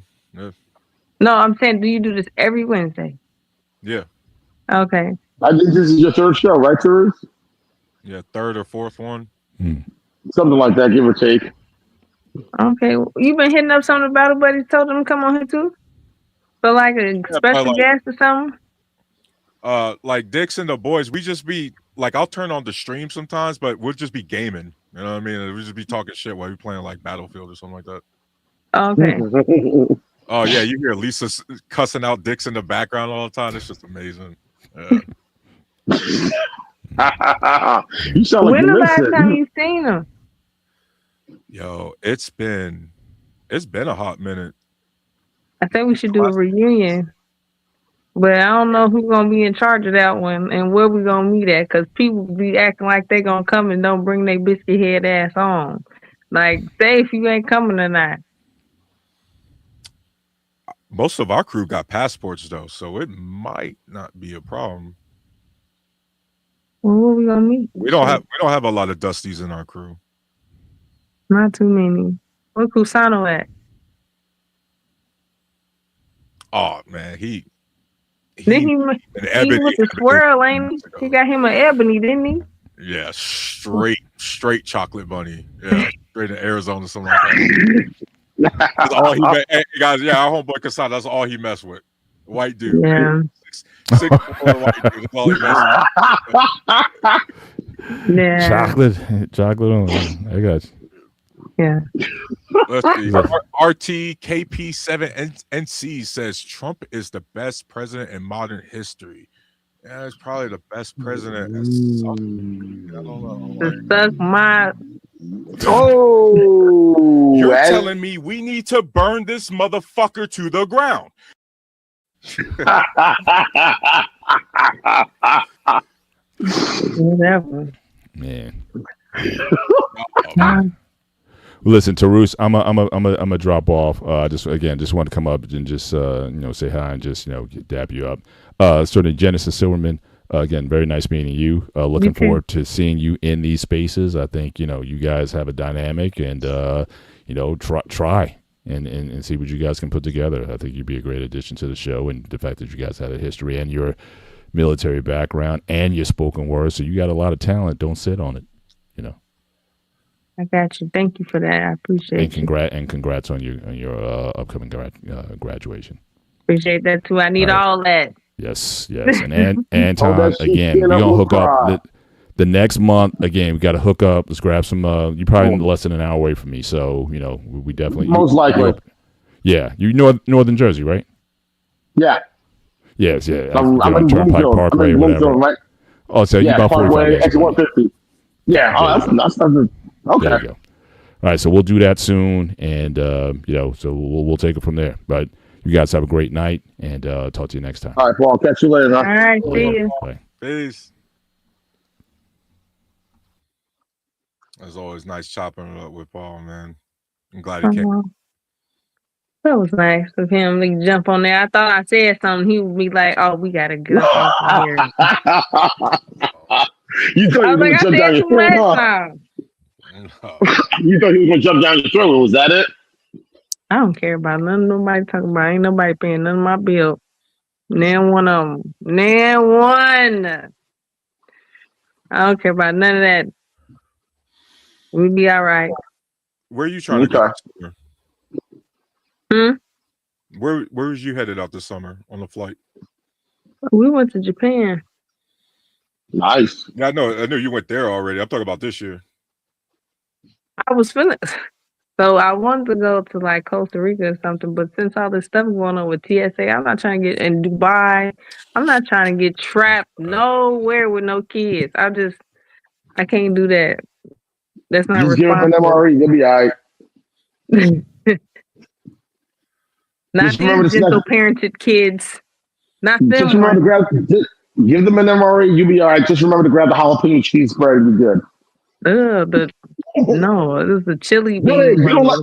S3: No, I'm saying, do you do this every Wednesday?
S1: Yeah.
S3: Okay.
S2: I think this is your third show, right, Tyrus?
S1: Yeah, third or fourth one.
S2: Something like that, give or take.
S3: Okay. You been hitting up some of the battle buddies, told them to come on here too? For like a special guest or something?
S1: like Dix and the boys, we just be like, I'll turn on the stream sometimes, but we'll just be gaming. You know what I mean? We'll just be talking shit while we playing like Battlefield or something like that.
S3: Okay.
S1: Oh yeah, you hear Lisa cussing out Dix in the background all the time. It's just amazing. Yeah.
S2: You sound like
S3: When
S2: you
S3: the
S2: miss
S3: last
S2: it.
S3: time you seen him?
S1: Yo, it's been a hot minute.
S3: I think we should do a reunion. But I don't know who's gonna be in charge of that one and where we gonna meet at, because people be acting like they gonna come and don't bring their biscuit head ass on. Like, say if you ain't coming tonight.
S1: Most of our crew got passports though, so it might not be a problem.
S3: Well, where we gonna meet?
S1: We don't have a lot of Dusties in our crew.
S3: Not too many. Where Kusano at?
S1: Oh man, he
S3: He with the swirl, ain't he? He got him an ebony, didn't he?
S1: Yeah, straight chocolate bunny. Yeah, straight in Arizona, something like that. That's all he hey, guys. Yeah, our homeboy Kasada, that's all he messed with. White dude.
S3: Yeah.
S1: 6'4" white dude. That's all he messed with.
S3: Yeah.
S4: Chocolate on. I got you.
S3: Yeah.
S1: Let's see. RTKP7NC says Trump is the best president in modern history. Yeah, it's probably the best president. I don't know.
S3: To suck my.
S2: Oh,
S1: you're telling me we need to burn this motherfucker to the ground?
S3: Whatever.
S4: Man. Listen, Tarus, I'm a drop off. Just want to come up and just say hi and just dap you up. Certainly, Genesis Silverman. Again, very nice meeting you. Looking forward to seeing you in these spaces. I think you guys have a dynamic, and try and see what you guys can put together. I think you'd be a great addition to the show, and the fact that you guys had a history and your military background and your spoken word, so you got a lot of talent. Don't sit on it.
S3: I got you. Thank you for that. I appreciate
S4: and congrats on your upcoming graduation.
S3: Appreciate that too. I need all that.
S4: Yes. And Anton, again, we're gonna hook up the next month. Again, we got to hook up. Let's grab some. You're probably less than an hour away from me, so we definitely
S2: most likely.
S4: Yeah, you Northern Jersey, right?
S2: Yeah.
S4: Yes, yeah.
S2: I'm in
S4: Turnpike Parkway, whatever.
S2: Right?
S4: Oh, so you about 45 minutes.
S2: X150. Yeah. That's okay.
S4: There you go. All right, so we'll do that soon, and so we'll take it from there. But you guys have a great night, and talk to you next time.
S2: All right, Paul. Catch you later.
S3: All right, see you.
S4: Bye.
S1: Peace. It's always nice chopping it up with Paul, man. I'm glad he came.
S3: That was nice of him to jump on there. I thought I said something. He would be like, "Oh, we gotta get up off here."
S2: You thought he was gonna jump down your throat, huh? You thought he was gonna jump down your throat. Was that it?
S3: I don't care about nothing nobody talking about. Ain't nobody paying none of my bill. Nan one of them. Nan one. I don't care about none of that. We be all right.
S1: Where are you trying to go this summer? Where was you headed out this summer on the flight?
S3: We went to Japan.
S2: Nice.
S1: Yeah, I know you went there already. I'm talking about this year.
S3: I was feeling so I wanted to go to like Costa Rica or something, but since all this stuff going on with TSA, I'm not trying to get in Dubai. I'm not trying to get trapped nowhere with no kids. I can't do that. That's not
S2: just responsible. Give them an MRE, you'll be all right.
S3: Not these gentle parented kids. Not them.
S2: Just remember give them an MRE, you'll be all right. Just remember to grab the jalapeno cheese spread and be good.
S3: No, it was the chili bean.
S2: No. You don't like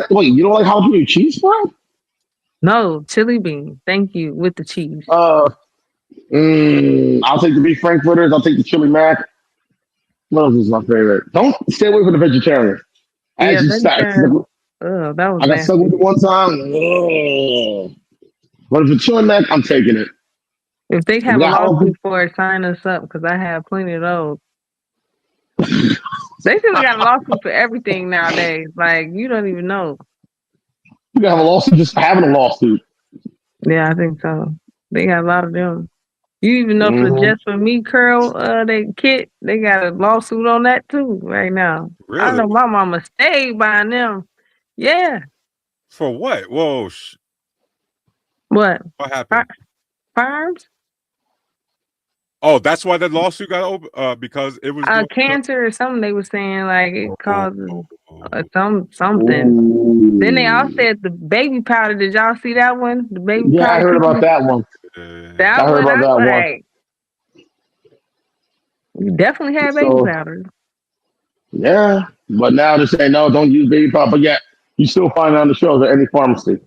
S2: jalapeno cheese spread?
S3: No, chili bean. Thank you, with the cheese.
S2: I'll take the beef frankfurters. I'll take the chili mac. What else is my favorite? Don't stay away from the vegetarian.
S3: That was
S2: I got stuck with it one time. But if it's chili mac, I'm taking it.
S3: If they have a lawsuit for it, sign us up because I have plenty of those. They still got a lawsuit for everything nowadays. Like, you don't even know.
S2: You gotta have a lawsuit just for having a lawsuit.
S3: Yeah, I think so. They got a lot of them. You even know for the
S2: Mhm.
S3: Just For Me curl, they kit, they got a lawsuit on that too right now. I
S1: Really?
S3: know my mama stayed buying them. Yeah.
S1: For what? Whoa!
S3: What?
S1: What happened?
S3: Farms?
S1: Oh, that's why the lawsuit got open. Because it was doing.
S3: Cancer or something. They were saying like it causes
S1: Oh,
S3: something. Then they all
S2: Ooh.
S3: said the baby powder. Did y'all see that one? The baby
S2: Yeah, I
S3: powder.
S2: heard about that one.
S3: That
S2: I heard
S3: one,
S2: about
S3: I
S2: that
S3: was
S2: one.
S3: like, you definitely had baby
S2: So
S3: powder.
S2: yeah, but now they're saying no, don't use baby powder. But yet you still find it on the shelves at any pharmacy.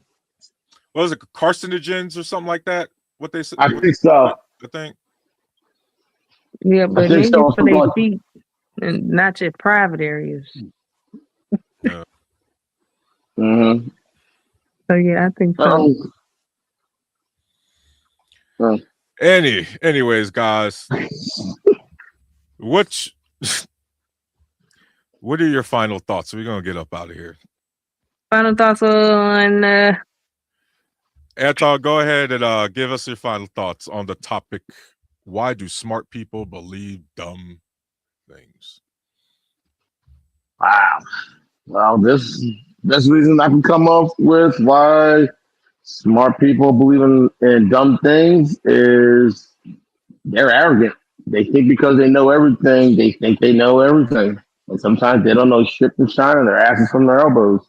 S1: what was it? Carcinogens or something like that? What they said?
S2: I think so.
S1: I think.
S3: Yeah,
S2: I
S3: but
S2: think
S3: maybe
S2: so.
S3: it's for their feet and not your private areas.
S1: Yeah.
S2: Mm-hmm.
S3: So yeah, I think so.
S1: Anyways, guys, what are your final thoughts? We're gonna get up out of here.
S3: Final thoughts on
S1: Anton, go ahead and give us your final thoughts on the topic. Why do smart people believe dumb things?
S2: Wow. Well, this reason I can come up with why smart people believe in dumb things is they're arrogant. They think because they know everything, they think they know everything. And sometimes they don't know shit from China. They're asking from their elbows.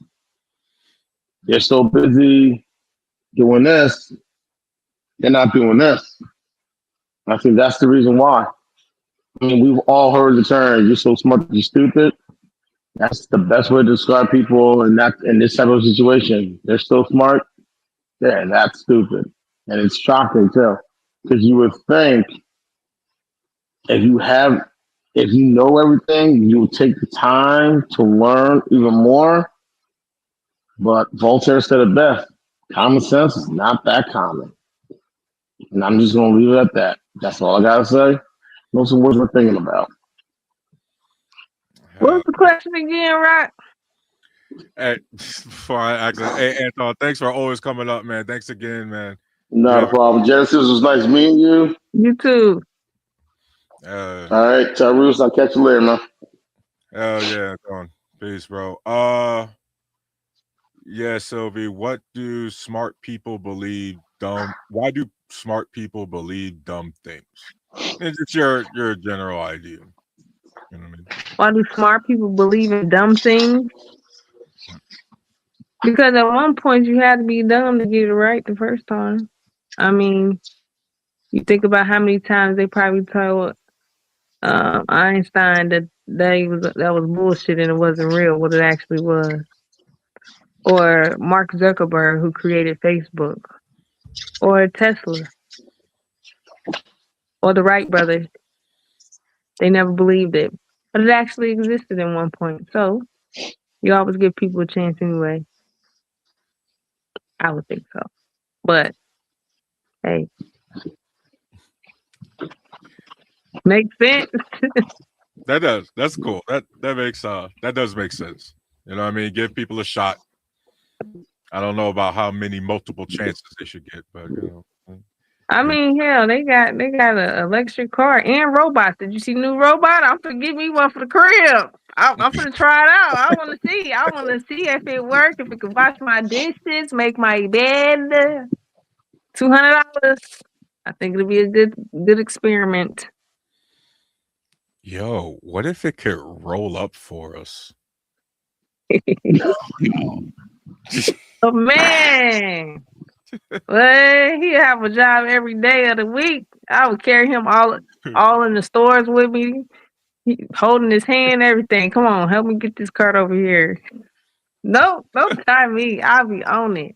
S2: They're so busy doing this, they're not doing this. I think that's the reason why. I mean, we've all heard the term, you're so smart that you're stupid. That's the best way to describe people in this type of situation. They're so smart, they're that stupid. And it's shocking too. Because you would think if you have if you know everything, you would take the time to learn even more. But Voltaire said it best. Common sense is not that common. And I'm just gonna leave it at that. That's all I gotta say. Those are words we're thinking about.
S3: what was the question again, Rock?
S1: Hey, before I act, hey Anton, thanks for always coming up, man. Thanks again, man.
S2: Not a problem. Genesis, was nice meeting you.
S3: You too.
S2: All right, Tyrus, I'll catch you later, man.
S1: Hell yeah, Anton. Peace, bro. Yeah, Sylvie, what do smart people believe dumb? Why do smart people believe dumb things? It's just your general idea. You know what I mean?
S3: Why do smart people believe in dumb things? Because at one point you had to be dumb to get it right the first time. I mean, you think about how many times they probably told Einstein that was bullshit and it wasn't real, what it actually was. Or Mark Zuckerberg, who created Facebook, or Tesla, or the Wright brothers. They never believed it, but it actually existed at one point. So you always give people a chance anyway. I would think so, but hey, makes sense.
S1: That does. That's cool. That makes that does make sense. You know what I mean? Give people a shot. I don't know about how many multiple chances they should get, but you know.
S3: I mean, hell, they got an electric car and robots. Did you see new robot? I'm gonna give me one for the crib. I'm gonna try it out. I want to see. I want to see if it works. If it can wash my dishes, make my bed. $200. I think it'll be a good experiment.
S1: Yo, what if it could roll up for us?
S3: Oh man. Well, he have a job every day of the week. I would carry him all in the stores with me, holding his hand, everything. Come on, help me get this cart over here. Nope, don't tie me. I'll be on it.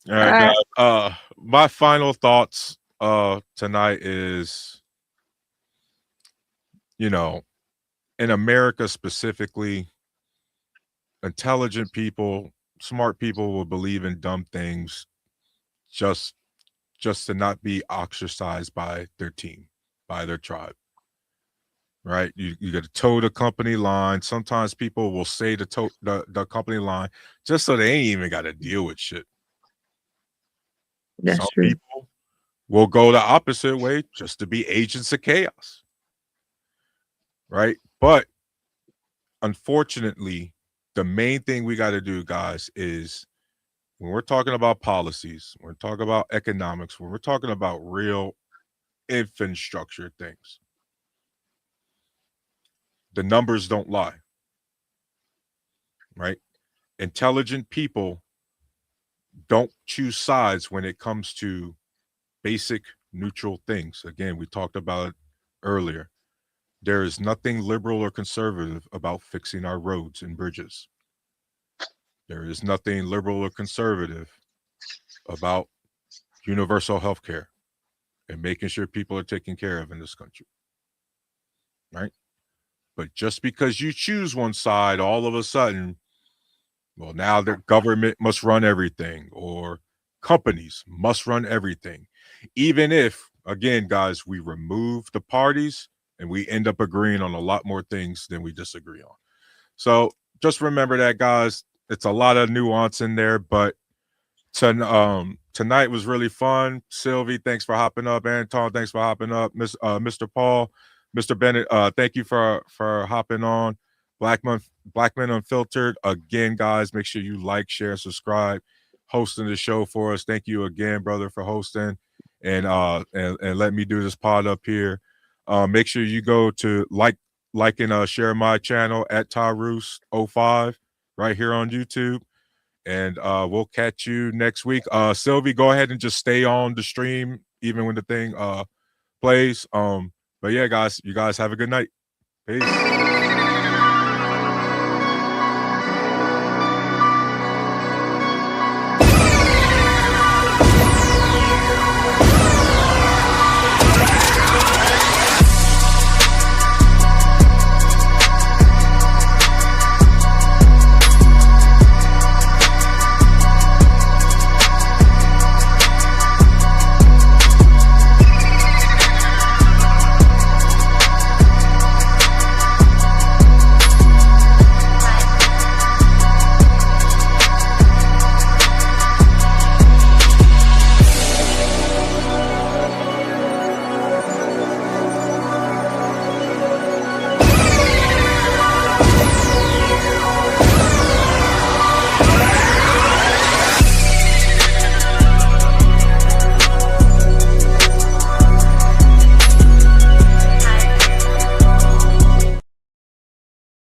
S1: All right, guys. My final thoughts tonight is, you know, in America specifically, intelligent people, smart people will believe in dumb things just to not be ostracized by their team, by their tribe. Right? You got to toe the company line. Sometimes people will say the company line just so they ain't even got to deal with shit.
S3: That's
S1: Some
S3: true.
S1: people will go the opposite way just to be agents of chaos. Right? But unfortunately, the main thing we got to do, guys, is when we're talking about policies, when we're talking about economics, when we're talking about real infrastructure things, the numbers don't lie. Right? Intelligent people don't choose sides when it comes to basic neutral things. Again, we talked about it earlier. There is nothing liberal or conservative about fixing our roads and bridges. There is nothing liberal or conservative about universal health care and making sure people are taken care of in this country. Right? But just because you choose one side, all of a sudden, well, now the government must run everything, or companies must run everything. Even if, again, guys, we remove the parties and we end up agreeing on a lot more things than we disagree on. So just remember that, guys. It's a lot of nuance in there, but tonight was really fun. Sylvie, thanks for hopping up. Anton, thanks for hopping up. Mr. Paul, Mr. Bennett, thank you for hopping on. Blackman Unfiltered. Again, guys, make sure you like, share, subscribe. Hosting the show for us. Thank you again, brother, for hosting and let me do this pod up here. Make sure you go to like and share my channel at Tyrus05 right here on YouTube. And we'll catch you next week. Sylvie, go ahead and just stay on the stream even when the thing plays. But yeah, guys, you guys have a good night. Peace.